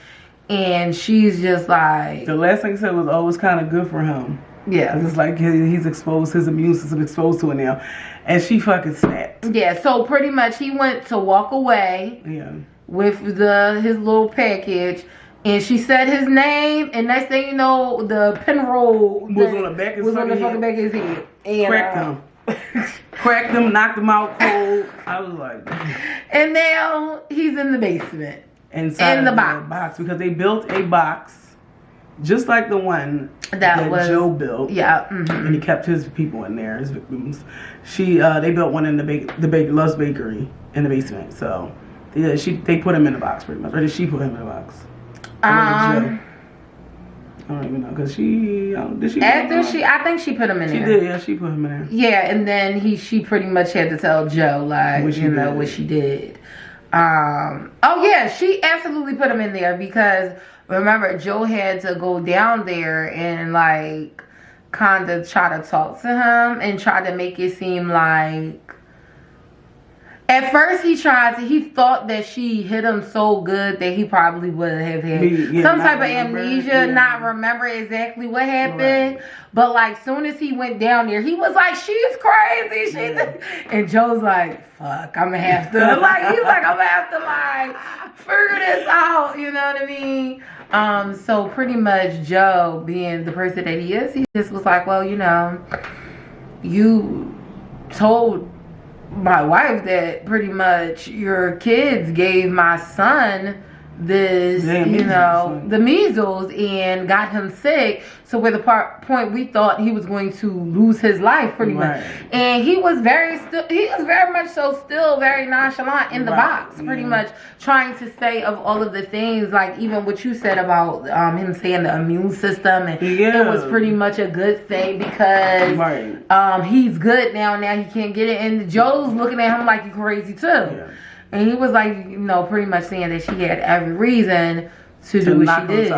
and she's just like, The last thing he said was, oh, it's kind of good for him. yeah. It's like he's exposed, his immune system exposed to it now. And she fucking snapped. Yeah, so pretty much he went to walk away Yeah. with his little package, and she said his name, and next thing you know, the pinroll Was on the back of his was on the fucking fucking back of his head. And, Cracked him. Cracked him, knocked him out cold. I was like, and now he's in the basement. inside In the of box. because they built a box just like the one that was Joe built. Yeah. And he kept his people in there, his victims. They built one in Love's Bakery in the basement. So yeah, they put him in the box pretty much. Or did she put him in the box? Or was it Joe? I don't even know, cause did she? I think she put him in there. She did, yeah. She put him in there. Yeah, and then she pretty much had to tell Joe like what she did. Oh yeah, she absolutely put him in there because remember Joe had to go down there and like kind of try to talk to him and try to make it seem like. At first, he thought that she hit him so good that he probably would have had some type of amnesia, not remember exactly what happened. Right. But like, soon as he went down there, he was like, she's crazy. And Joe's like, fuck, I'm gonna have to, I'm gonna have to like, figure this out. You know what I mean? So pretty much Joe, being the person that he is, he just was like, well, you know, you told my wife that pretty much your kids gave my son this, the measles and got him sick. So with the point we thought he was going to lose his life pretty much. And he was very much so still very nonchalant in the box, pretty much trying to say of all of the things, like even what you said about him saying the immune system, and it was pretty much a good thing because he's good now he can't get it, and Joe's looking at him like you crazy too. And he was like, you know, pretty much saying that she had every reason to do what she did.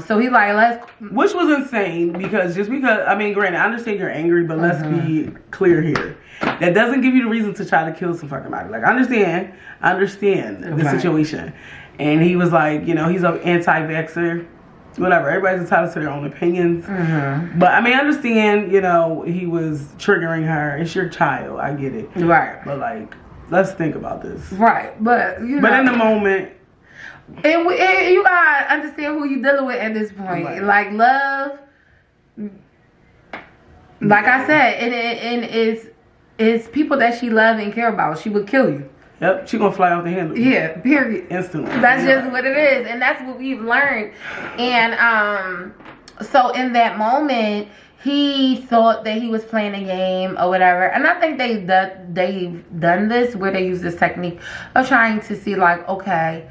So he like, which was insane because I mean, granted, I understand you're angry, but let's be clear here. That doesn't give you the reason to try to kill some fucking body. Like, I understand the situation. And he was like, you know, he's an anti-vaxxer. Whatever, everybody's entitled to their own opinions. But I mean, I understand, you know, he was triggering her. It's your child, I get it. Right. But like, let's think about this. Right, but you know. But in the moment. And you gotta understand who you dealing with at this point. Right. Like, Love, like I said, and it's people that she loves and care about. She would kill you. Yep, she gonna fly off the handle. Yeah, period. Instantly. That's just what it is, and that's what we've learned. And so in that moment, he thought that he was playing a game or whatever, and I think they've done this where they use this technique of trying to see like, okay,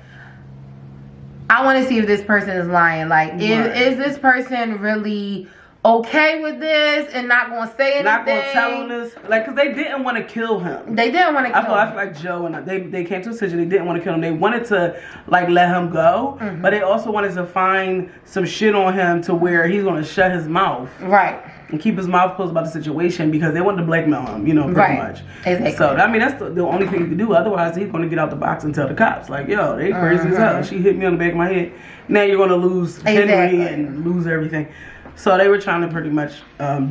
I want to see if this person is lying. Like, is this person really okay with this and not going to say anything? Not going to tell him this? Like, because they didn't want to kill him. They didn't want to kill him. I feel like Joe and they came to a decision. They didn't want to kill him. They wanted to, like, let him go. But they also wanted to find some shit on him to where he's going to shut his mouth. Right. And keep his mouth closed about the situation because they wanted to blackmail him, you know, pretty much. Exactly. So, I mean, that's the only thing you can do. Otherwise, he's going to get out the box and tell the cops, like, yo, they crazy as hell. She hit me on the back of my head. Now you're going to lose Henry and lose everything. So they were trying to pretty much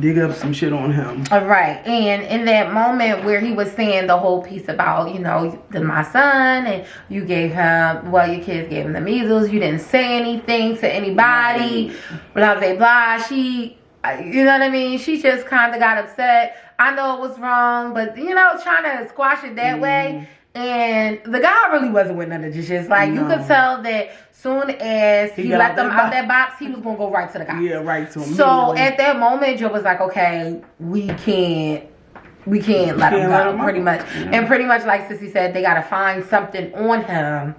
dig up some shit on him. Right. And in that moment where he was saying the whole piece about, you know, my son, and you gave him, well, your kids gave him the measles. You didn't say anything to anybody. Blah, blah, blah. She, you know what I mean? She just kind of got upset. I know it was wrong, but, you know, trying to squash it that way. And the guy really wasn't with none of this shit. Like, you could tell that soon as he let them out that box, he was going to go right to the guy. Yeah, right to him. So at that moment, Joe was like, okay, we can't let him go, pretty much. Yeah. And pretty much, like Sissy said, they got to find something on him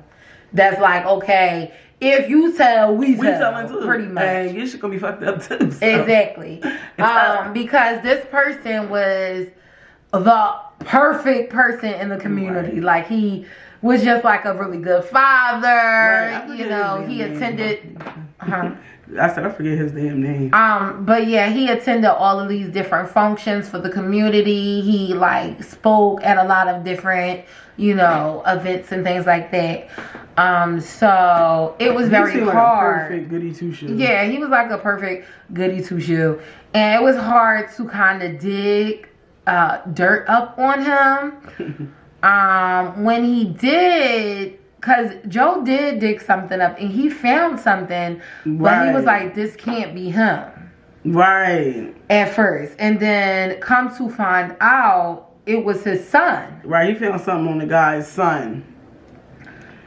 that's like, okay, if you tell, we tell too. Pretty much. And you should gonna be fucked up too. So. Exactly. Because this person was the perfect person in the community. Right. Like, he was just like a really good father. Right. You know, he attended. I said I forget his damn name. But yeah, he attended all of these different functions for the community. He like spoke at a lot of different, you know, events and things like that. So it was very hard. Like a perfect goody two shoe. Yeah, he was like a perfect goody two shoe, and it was hard to kind of dig dirt up on him. When he did. Because Joe did dig something up and he found something, but he was like, this can't be him. Right. At first. And then come to find out it was his son. Right. He found something on the guy's son.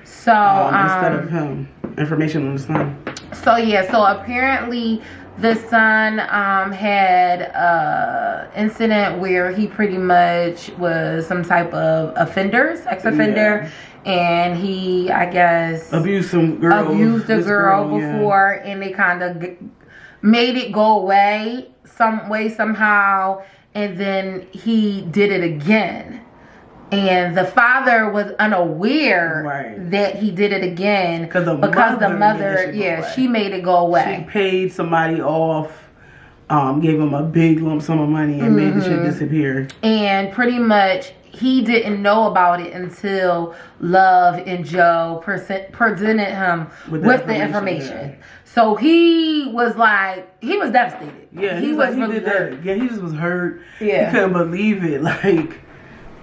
So, instead of him. Information on the son. So, yeah. So, apparently the son had an incident where he pretty much was some type of sex offender. Yeah. And he, I guess, abused a girl before, yeah. And they kind of made it go away somehow, and then he did it again. And the father was unaware that he did it again because the mother, she made it go away. She paid somebody off, gave him a big lump sum of money, and made the shit disappear. And pretty much, he didn't know about it until Love and Joe presented him with the information. Yeah. So he was like, he was devastated. Yeah, he was really hurt. Yeah, he just was hurt. Yeah, he couldn't believe it. Like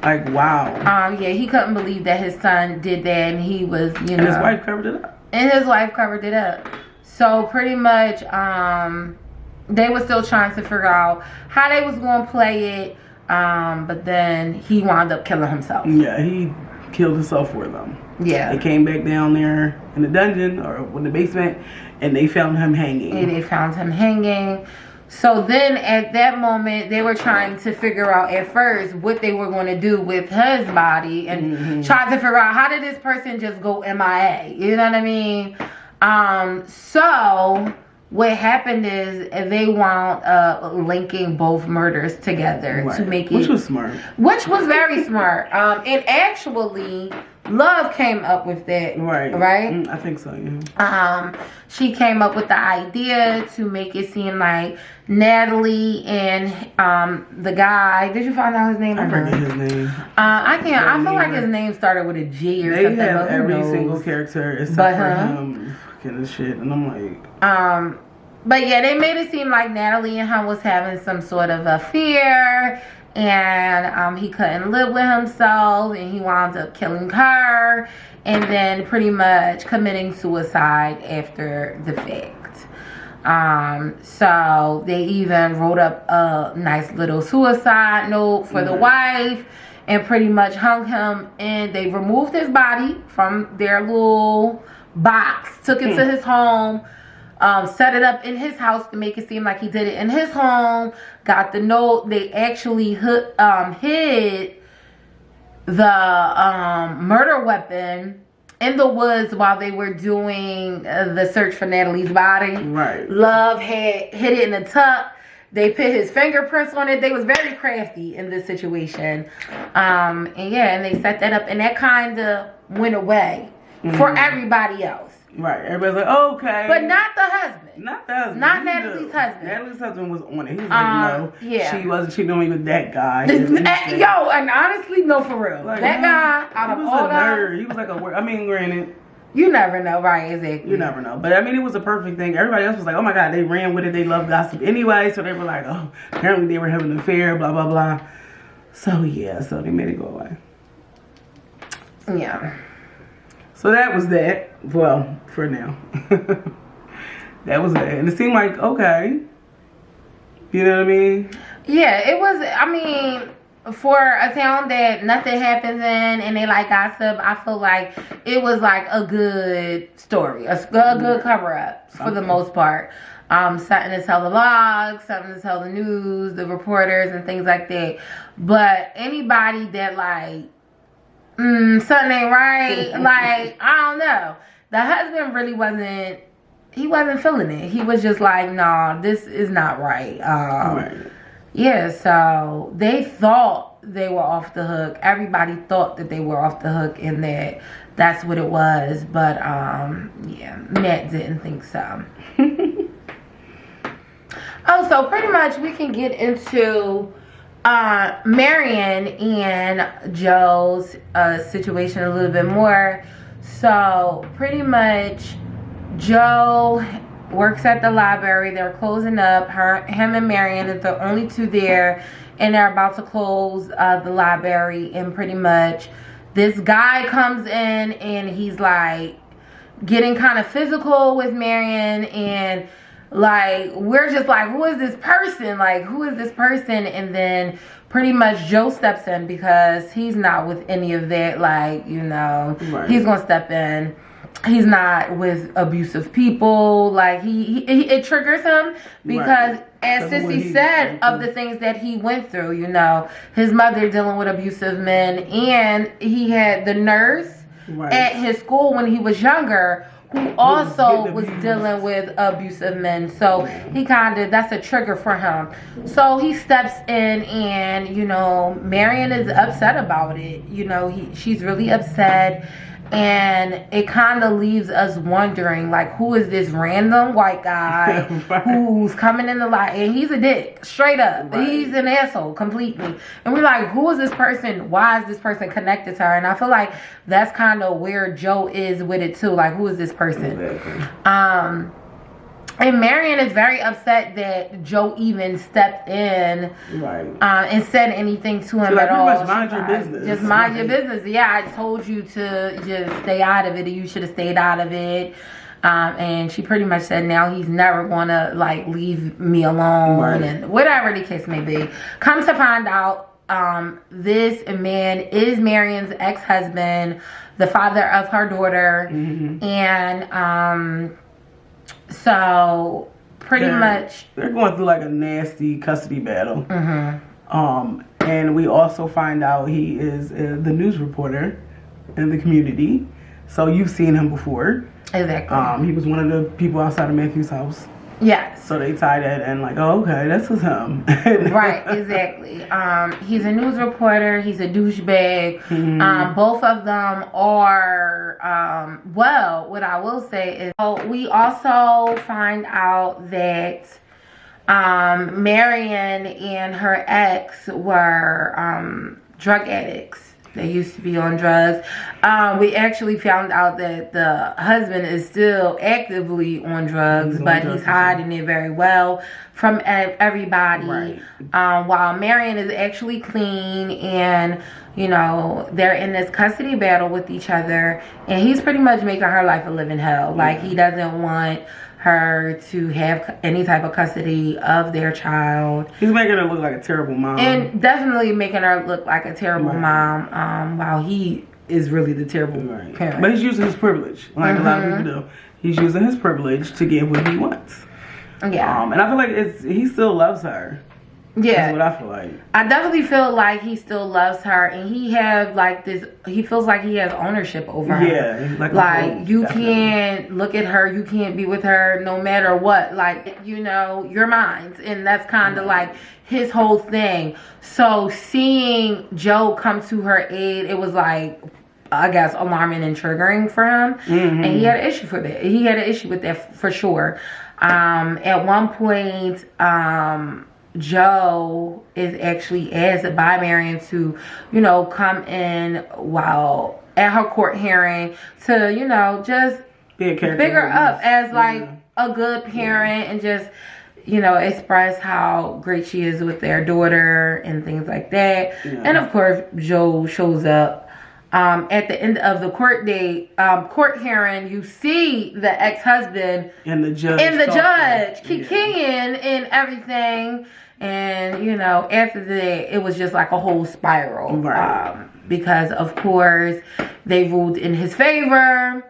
wow. Yeah, he couldn't believe that his son did that, and he was, you know. And his wife covered it up. So pretty much, they were still trying to figure out how they was going to play it. But then he wound up killing himself. Yeah, he killed himself for them. Yeah. They came back down there in the dungeon or in the basement, and they found him hanging. So then at that moment, they were trying to figure out at first what they were going to do with his body and try to figure out how did this person just go MIA. You know what I mean? So what happened is they wound up linking both murders together to make it, which was smart, which was very smart. And actually, Love came up with that, right? I think so. Yeah. She came up with the idea to make it seem like Natalie and the guy. Did you find out his name? I forget his name. I can't. I feel like his name started with a G or something. They have every single character except for him. And shit, and I'm like, but yeah, they made it seem like Natalie and him was having some sort of affair, and he couldn't live with himself, and he wound up killing her, and then pretty much committing suicide after the fact. So they even wrote up a nice little suicide note for the wife, and pretty much hung him, and they removed his body from their little box, took it to his home, set it up in his house to make it seem like he did it in his home, got the note. They actually hid the murder weapon in the woods while they were doing the search for Natalie's body. Right. Love had hid it in a tuck. They put his fingerprints on it. They was very crafty in this situation. And they set that up, and that kind of went away for everybody else. Right. Everybody's like, oh, okay. But not the husband. Not Natalie's husband. Natalie's husband was on it. He was like, no. Yeah. She wasn't cheating on me with that guy. Yo, and honestly, no, for real. Like, that guy, out of all nerd. He was like granted. You never know, right? Exactly. You never know. But I mean, it was a perfect thing. Everybody else was like, oh my God, they ran with it. They love gossip anyway. So they were like, oh, apparently they were having an affair, blah, blah, blah. So yeah, so they made it go away. Yeah. So that was that. Well, for now. That was that. And it seemed like, okay. You know what I mean? Yeah, it was, I mean, for a town that nothing happens in and they like gossip, I feel like it was like a good story, a good cover up for the most part. Something to tell the vlogs, something to tell the news, the reporters and things like that. But anybody that like, something ain't right, like, I don't know. The husband really wasn't feeling it. He was just like, nah, this is not right. Yeah, so they thought they were off the hook. Everybody thought that they were off the hook and that's what it was. But, yeah, Matt didn't think so. Oh, so pretty much we can get into Marion and Joe's situation a little bit more. So pretty much Joe works at the library. They're closing up. Him and Marion is the only two there, and they're about to close the library. And pretty much this guy comes in and he's like getting kind of physical with Marion, and like we're just like, who is this person? Like, who is this person? And then pretty much Joe steps in because he's not with any of that. Like, you know, he's gonna step in. He's not with abusive people. Like it triggers him because as Sissy said, of the things that he went through, you know, his mother dealing with abusive men, and he had the nurse at his school when he was younger who also was dealing with abusive men. So he that's a trigger for him. So he steps in, and you know, Marion is upset about it. You know, she's really upset. And it kind of leaves us wondering, like, who is this random white guy who's coming in the light? And he's a dick, straight up. He's an asshole completely. And we're like, who is this person? Why is this person connected to her? And I feel like that's kind of where Joe is with it too. Like, who is this person? Exactly. And Marion is very upset that Joe even stepped in and said anything to him at all. Just mind your business. Just mind your business. Yeah, I told you to just stay out of it, and you should have stayed out of it. And she pretty much said now he's never going to, like, leave me alone and whatever the case may be. Come to find out, this man is Marion's ex-husband, the father of her daughter. And so pretty much they're going through like a nasty custody battle. And we also find out he is the news reporter in the community. So you've seen him before. Exactly. He was one of the people outside of Matthew's house. Yes. So they tie that and like, oh, okay, that's with him. Right, exactly. He's a news reporter. He's a douchebag. Both of them are, well, what I will say is, we also find out that Marion and her ex were drug addicts. They used to be on drugs. We actually found out that the husband is still actively on drugs, but he's hiding it very well from everybody. While Marion is actually clean, and you know, they're in this custody battle with each other, and he's pretty much making her life a living hell. Like, he doesn't want her to have any type of custody of their child. He's making her look like a terrible mom. And definitely making her look like a terrible mom, while he is really the terrible parent. But he's using his privilege, like a lot of people do. He's using his privilege to get what he wants. Yeah. And I feel like he still loves her. Yeah. That's what I feel like. I definitely feel like he still loves her, and he feels like he has ownership over her. Yeah. Like you can't look at her, you can't be with her no matter what. Like, you know, you're mine. And that's kind of like his whole thing. So seeing Joe come to her aid, it was like, I guess, alarming and triggering for him. And he had an issue for that. He had an issue with that for sure. At one point, Joe is actually asked by Marion to, you know, come in while at her court hearing to, you know, just pick her up as like a good parent and just, you know, express how great she is with their daughter and things like that. And of course, Joe shows up at the end of the court hearing, you see the ex-husband and the judge kicking and everything. And, you know, after that, it was just like a whole spiral. Right. Because, of course, they ruled in his favor.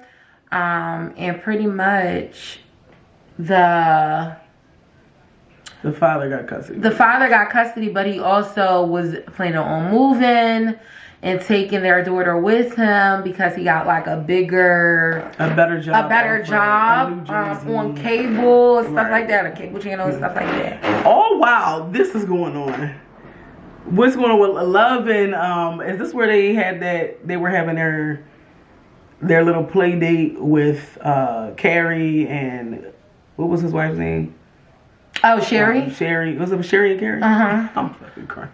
And pretty much the father got custody. The father got custody, but he also was planning on moving and taking their daughter with him because he got like a better job on cable and stuff like that, a cable channel and stuff like that. Oh wow, this is going on. What's going on with Love and is this where they were having their little play date with Carrie and what was his wife's name? Oh, Sherry? Sherry. Was it Sherry and Carrie? Uh-huh. I'm fucking crying.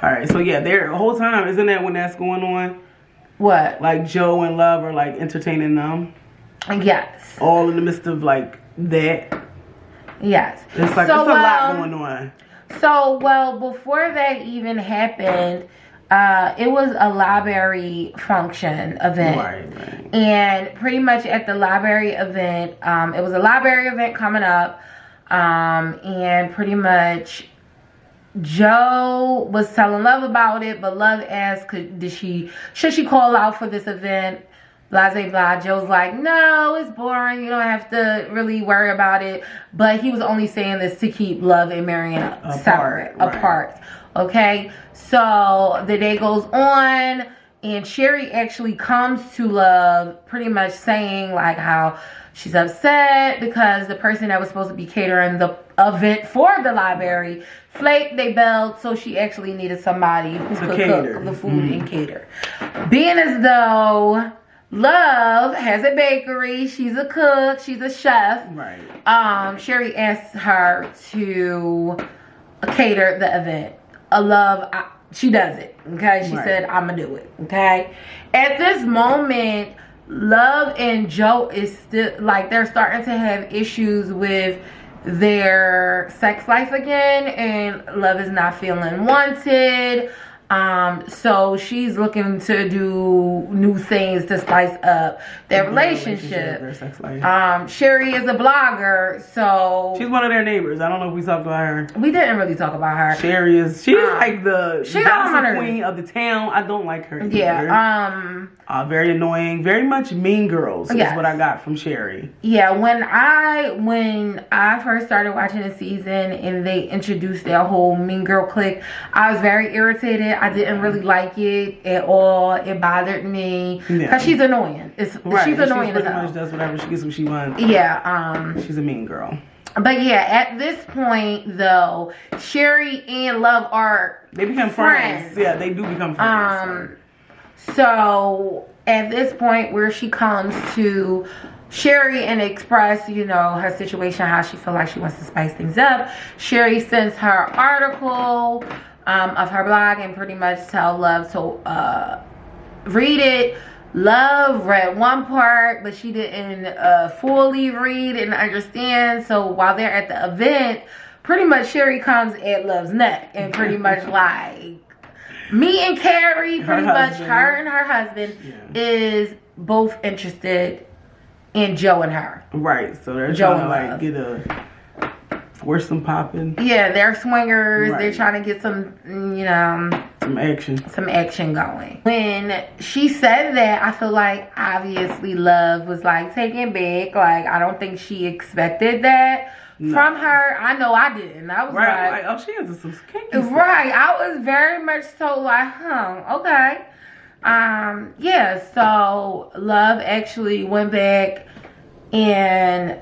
Alright, so yeah, the whole time, isn't that when that's going on? What? Like Joe and Love are like entertaining them? Yes. All in the midst of like that? Yes. It's like, so, it's a lot going on. So, well, before that even happened, it was a library function event. Right. And pretty much at the library event, it was a library event coming up. And pretty much Joe was telling Love about it, but Love asked, should she call out for this event? Blah, blah, blah. Joe's like, no, it's boring. You don't have to really worry about it. But he was only saying this to keep Love and Marion apart. Okay? So the day goes on, and Sherry actually comes to Love pretty much saying like how she's upset because the person that was supposed to be catering the event for the library flaked they belled, so she actually needed somebody who could cook the food and cater. Being as though Love has a bakery, she's a cook, she's a chef. Right. Sherry asked her to cater the event. Love, she does it. Okay, she said, "I'm gonna do it." Okay. At this moment, Love and Joe is still like they're starting to have issues with their sex life again, and Love is not feeling wanted. So she's looking to do new things to spice up their relationship. Their sex life. Sherry is a blogger, so she's one of their neighbors. I don't know if we talked about her. We didn't really talk about her. Sherry is like the gossip queen of the town. I don't like her either. Yeah. Very annoying. Very much Mean Girls is what I got from Sherry. Yeah, when I first started watching the season and they introduced their whole Mean Girl clique, I was very irritated. I didn't really like it at all. It bothered me because she's annoying. She's annoying. She pretty much does whatever she gets what she wants. Yeah. She's a mean girl. But yeah, at this point though, Sherry and Love they become friends. Yeah, they do become friends. So at this point where she comes to Sherry and express, her situation, how she feel like she wants to spice things up, Sherry sends her article of her blog and pretty much tell Love to read it. Love read one part, but she didn't fully read and understand. So while they're at the event, pretty much Sherry comes at Love's neck and pretty much like, me and Carrie, pretty much her and her husband is both interested in Joe and her. Right, so they're trying to like force them popping. Yeah, they're swingers. Right. They're trying to get some, some action going. When she said that, I feel like obviously Love was like taken back. Like I don't think she expected that. From her. I know I didn't. I was like, oh, she has some kinky stuff. Right. I was very much so like, okay. Yeah, so Love actually went back and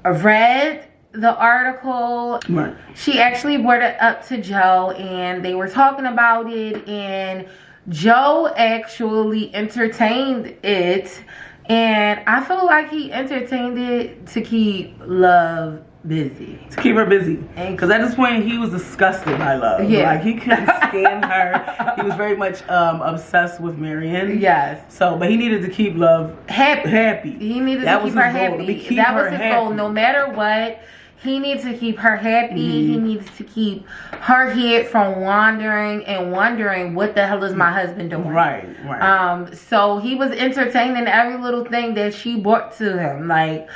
read the article. Right. She actually brought it up to Joe and they were talking about it, and Joe actually entertained it, and I feel like he entertained it to keep Love busy. To keep her busy. Because at this point, he was disgusted by Love. Yeah. Like, he couldn't stand her. He was very much obsessed with Marion. Yes. So, but he needed to keep Love happy. He needed to keep her happy. That was his goal. No matter what, he needs to keep her happy. He needs to keep her head from wandering and wondering what the hell is my husband doing. Right. So he was entertaining every little thing that she brought to him. Like,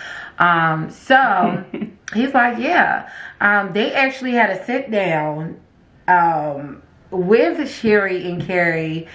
so he's like, yeah. They actually had a sit down with Sherry and Carrie.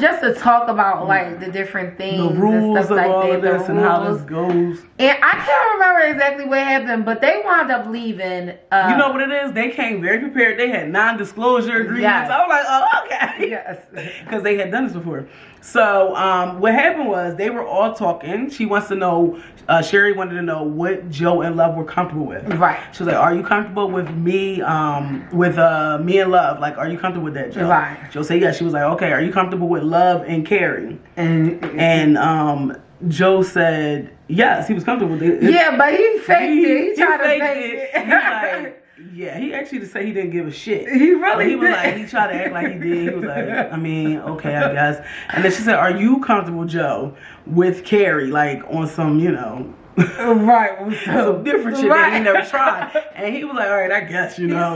Just to talk about like the different things, the rules and stuff of like all that, of this and how this goes. And I can't remember exactly what happened, but they wound up leaving. You know what it is? They came very prepared. They had non-disclosure agreements. Yes. I was like, oh, okay. Yes. Because they had done this before. So what happened was they were all talking. She wants to know, Sherry wanted to know what Joe and Love were comfortable with. Right. She was like, are you comfortable with me, me and Love? Like, are you comfortable with that, Joe? Right. Joe said yes. She was like, okay, are you comfortable with Love and Carrie? And Joe said yes, he was comfortable with it. Yeah, but he faked it. He tried to fake it. He's like, yeah, he actually to say he didn't give a shit. He really But he was did. like, he tried to act like he did. He was like, I mean, okay, I guess. And then she said, are you comfortable, Joe, with Carrie, like on some, you know, Right. some different shit that he never tried. And he was like, all right, I guess, you know,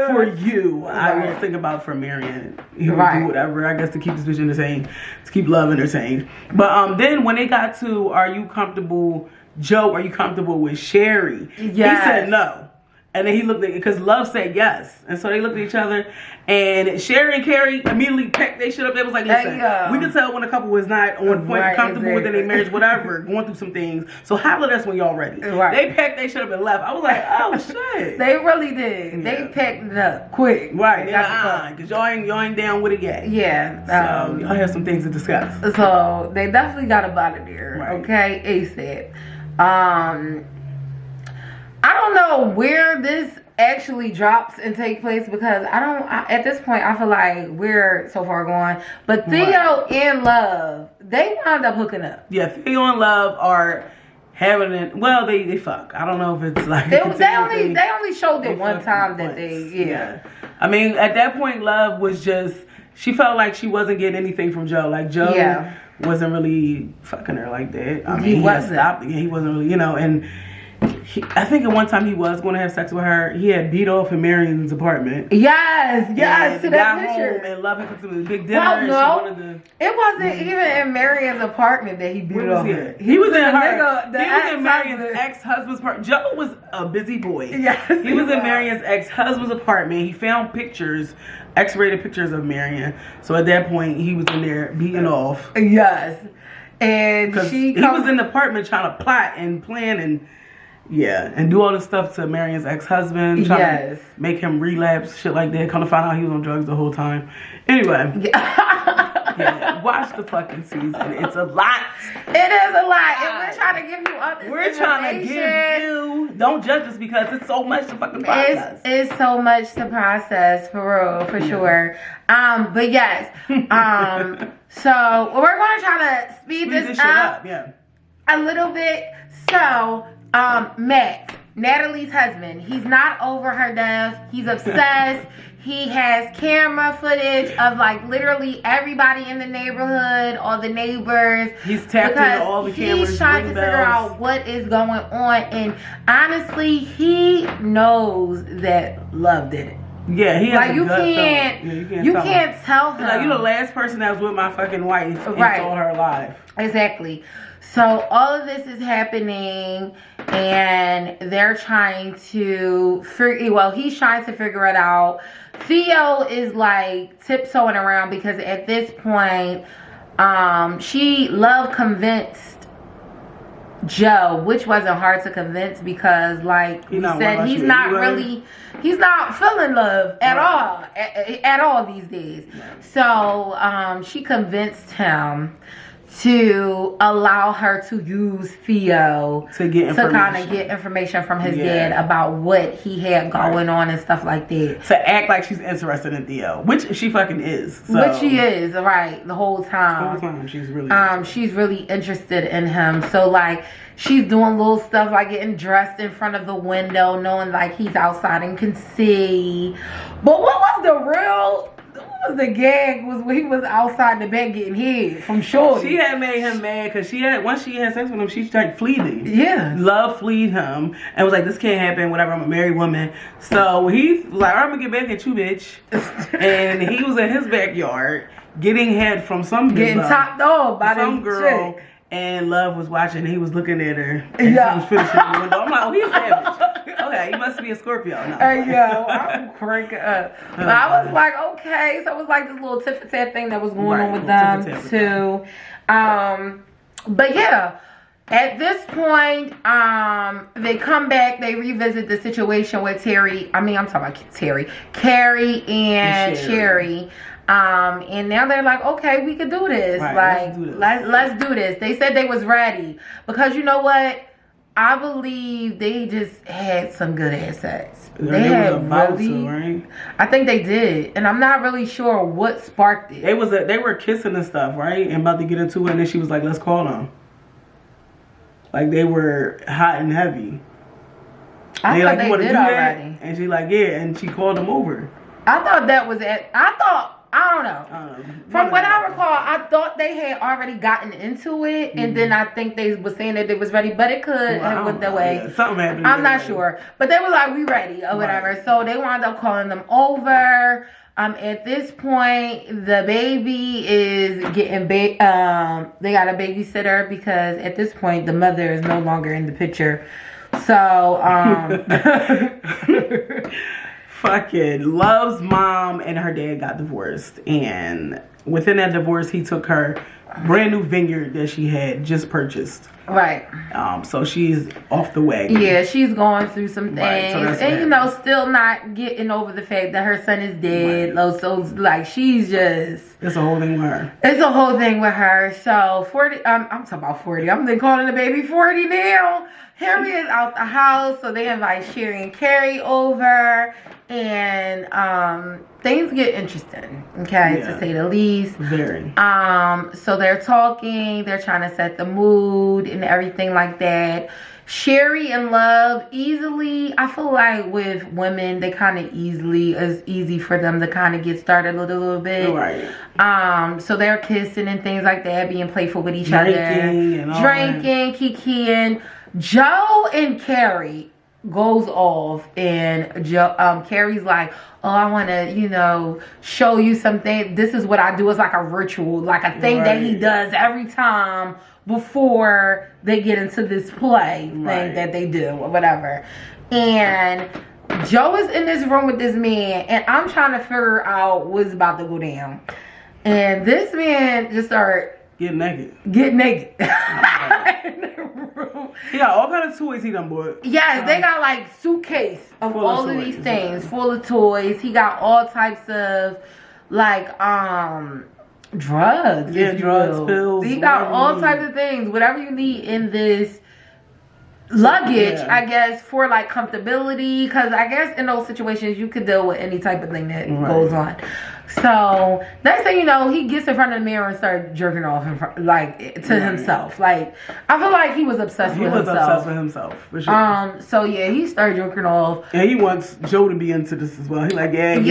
for you, I will think about for Marion. He will do whatever, I guess, to keep this bitch entertained, to keep Love entertained. But then when they got to, are you comfortable, Joe, are you comfortable with Sherry? He said no. And then he looked at, because Love said yes. And so they looked at each other. And Sherry and Carrie immediately packed their shit up. They was like, listen, we can tell when a couple was not on point, comfortable within their marriage, whatever, going through some things. So holler at us when y'all ready. They packed their shit up and left. I was like, oh shit. They really did. Yeah. They packed it up quick. Right. Because y'all ain't down with it yet. Yeah. So y'all have some things to discuss. So they definitely got up out of there. Right. Okay. ASAP. I don't know where this actually drops and take place because at this point I feel like we're so far gone. But Theo and Love, they wound up hooking up. Yeah, Theo and Love are having it. Well, they fuck. I don't know if it's like they only showed it one time that they I mean, at that point, Love was just, she felt like she wasn't getting anything from Joe. Like Joe wasn't really fucking her like that. I mean, he wasn't. He wasn't really, you know, and I think at one time he was going to have sex with her. He had beat off in Marion's apartment. Yes, to that got picture. Home and Love had cooked him a big dinner. Well, no, it wasn't even in Marion's apartment that he beat off. He was in Marion's ex-husband's apartment. Joe was a busy boy. Yes, he was in Marion's ex-husband's apartment. He found pictures, X-rated pictures of Marion. So at that point, he was in there beating off. Yes, and he was in the apartment trying to plot and plan and. Yeah, and do all this stuff to Marion's ex-husband, trying to make him relapse, shit like that. Come to find out he was on drugs the whole time. Anyway, watch the fucking season. It's a lot. It is a lot, and we're trying to give you all this We're trying to give you. Don't judge us because it's so much to fucking process. It's so much to process, for real, for sure. But yes, so we're going to try to speed this up a little bit. So. Max, Natalie's husband, he's not over her death. He's obsessed. He has camera footage of like literally everybody in the neighborhood, all the neighbors. He's tapped into all the cameras. He's trying to figure out what is going on, and honestly, he knows that Love did it. Yeah, he has like you can't tell him. Like, you're the last person that was with my fucking wife and saw her alive. Exactly. So all of this is happening, and they're trying to he's trying to figure it out. Theo is like tiptoeing around because at this point, Love convinced Joe, which wasn't hard to convince because, like we said, he's not feeling love at all these days. So she convinced him to allow her to use Theo to kind of get information from his dad about what he had going on and stuff like that. To act like she's interested in Theo, which she fucking is. So. Which she is, right? The whole time. She's really she's really interested in him. So like she's doing little stuff like getting dressed in front of the window, knowing like he's outside and can see. But what was the real was the gag was when he was outside the bed getting hit from Shorty. She had made him mad because once she had sex with him, she like fleed him. Yeah. Love fleed him and was like, this can't happen, whatever, I'm a married woman. So he's like, I'm gonna get back at you, bitch. And he was in his backyard getting head from some getting topped off by some this girl. chick. And Love was watching and he was looking at her and Yeah. she was finishing the window. I'm like, oh, he's savage. Okay, he must be a Scorpio now. Yo, I'm cranking up. But I was like, okay. So it was like this little tit for tat thing that was going on with them too. But yeah, at this point, they come back, they revisit the situation with Carrie and Sherry. And now they're like, okay, we could do this. Right, like, let's do this. They said they was ready because you know what? I believe they just had some good ass sex. They had really, right? I think they did, and I'm not really sure what sparked it. They were kissing and stuff, right? And about to get into it, and then she was like, "Let's call them." Like they were hot and heavy. I thought they did already. And she like, yeah, and she called him over. I thought that was it. I don't know. From what I recall, I thought they had already gotten into it, and then I think they was saying that they was ready, but it could have went that way. Yeah, something happened. I'm not sure, but they were like, "We ready" or whatever. Right. So they wound up calling them over. At this point, the baby is getting they got a babysitter because at this point the mother is no longer in the picture. So fucking Love's mom and her dad got divorced, and within that divorce he took her brand new vineyard that she had just purchased. Right. So she's off the wagon. Yeah, she's going through some things, right, so and still not getting over the fact that her son is dead. Right. So like she's just. It's a whole thing with her. It's a whole thing with her. So 40. I'm talking about 40. I'm then calling the baby 40 now. Harry is out the house, so they invite Sherry and Carrie over, and things get interesting. Okay, to say the least. Very. So they're talking. They're trying to set the mood and everything like that. Sherry and Love easily, I feel like with women, they kind of it's easy for them to kind of get started a little bit. Right. So they're kissing and things like that, being playful with each other. Drinking, kikiing. Joe and Carrie goes off, and Carrie's like, oh, I want to, show you something. This is what I do. It's like a ritual, like a thing that he does every time before they get into this play thing that they do or whatever. And Joe is in this room with this man, and I'm trying to figure out what's about to go down. And this man just started Get naked. In the room. He got all kind of toys he done bought. Yes, they got like suitcase of all of these things full of toys. He got all types of like drugs. Yeah, drugs, pills. He got all types of things. Whatever you need in this luggage, I guess, for like comfortability. Because I guess in those situations you could deal with any type of thing that goes on. So next thing you know, he gets in front of the mirror and starts jerking off himself. Like I feel like he was obsessed with himself. He was obsessed with himself, for sure. So yeah, he started jerking off. And he wants Joe to be into this as well. He's like, get a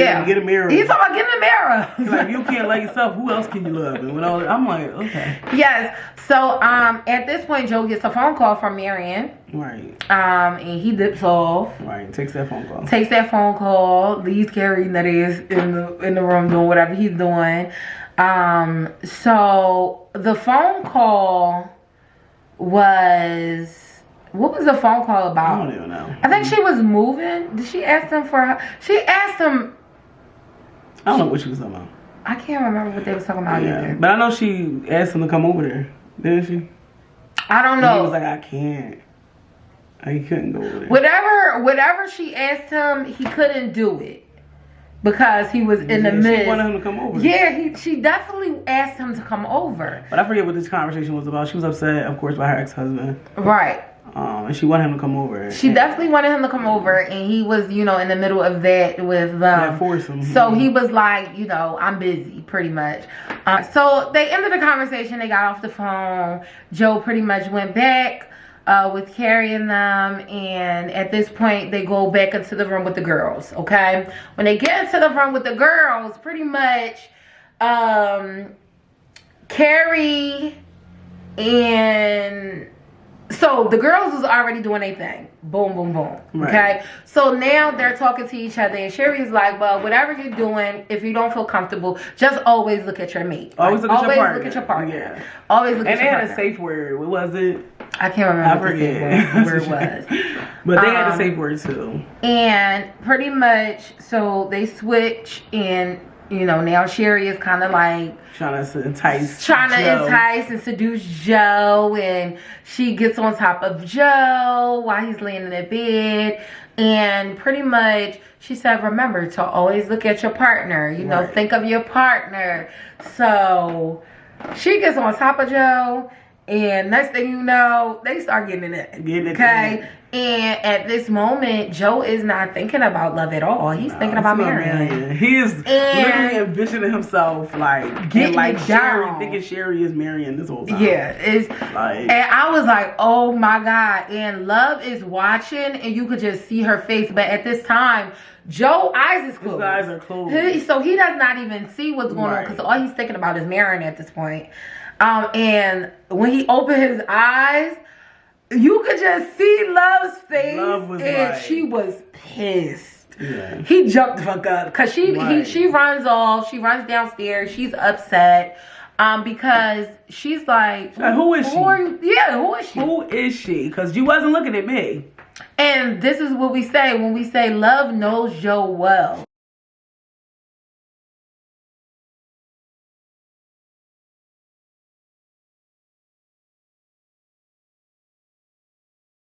mirror. He's talking about getting a mirror. He's like, you can't love yourself. Who else can you love? And I'm like, okay. Yes. So at this point, Joe gets a phone call from Marion. Right. And he dips off. Right. Takes that phone call. Leaves Carrie, that is, in the room doing whatever he's doing. So the phone call was. What was the phone call about? I don't even know. I think she was moving. Did she ask him for her? She asked him. I don't know what she was talking about. I can't remember what they was talking about either. But I know she asked him to come over there, didn't she? I don't know. And he was like, I can't. He couldn't go over there. Whatever she asked him, he couldn't do it because he was in the midst. She wanted him to come over. Yeah, she definitely asked him to come over. But I forget what this conversation was about. She was upset, of course, by her ex-husband. Right. And she wanted him to come over. She definitely wanted him to come over, and he was, in the middle of that with them. That foursome. So he was like, I'm busy, pretty much. So they ended the conversation. They got off the phone. Joe pretty much went back with Carrie and them, and at this point they go back into the room with the girls. Okay, when they get into the room with the girls, pretty much Carrie and so the girls was already doing their thing. Boom, boom, boom. Right. Okay. So now they're talking to each other, and Sherry's like, well, whatever you're doing, if you don't feel comfortable, just always look at your mate. Always look at your partner. Look at your partner. Yeah. Always look And at your they had partner. a safe word. What was it? I can't remember I forget. where it was. But they had a safe word too. And pretty much, so they switch, and you know, now Sherry is kind of like Trying to entice and seduce Joe, and she gets on top of Joe while he's laying in the bed, and pretty much she said, remember to always look at your partner, you know, Right. think of your partner. So she gets on top of Joe, and next thing you know, they start getting it. Okay. And at this moment, Joe is not thinking about love at all. He's thinking about Marion. He is literally envisioning himself like getting like it Sherry, down. thinking Sherry is Marion this whole time. Yeah, it's Like, and I was like, oh my God. And Love is watching, and you could just see her face. But at this time, Joe's eyes is closed. his eyes are closed. So he does not even see what's going on, Right. because all he's thinking about is Marion at this point. And when he opened his eyes, you could just see Love's face, Love was and like- she was pissed. Yeah. He jumped the fuck up because Right. she runs off. She runs downstairs. She's upset because she's like, Who is she? Who are you? Yeah, who is she? Who is she? Because you wasn't looking at me. And this is what we say when we say Love knows Joe well.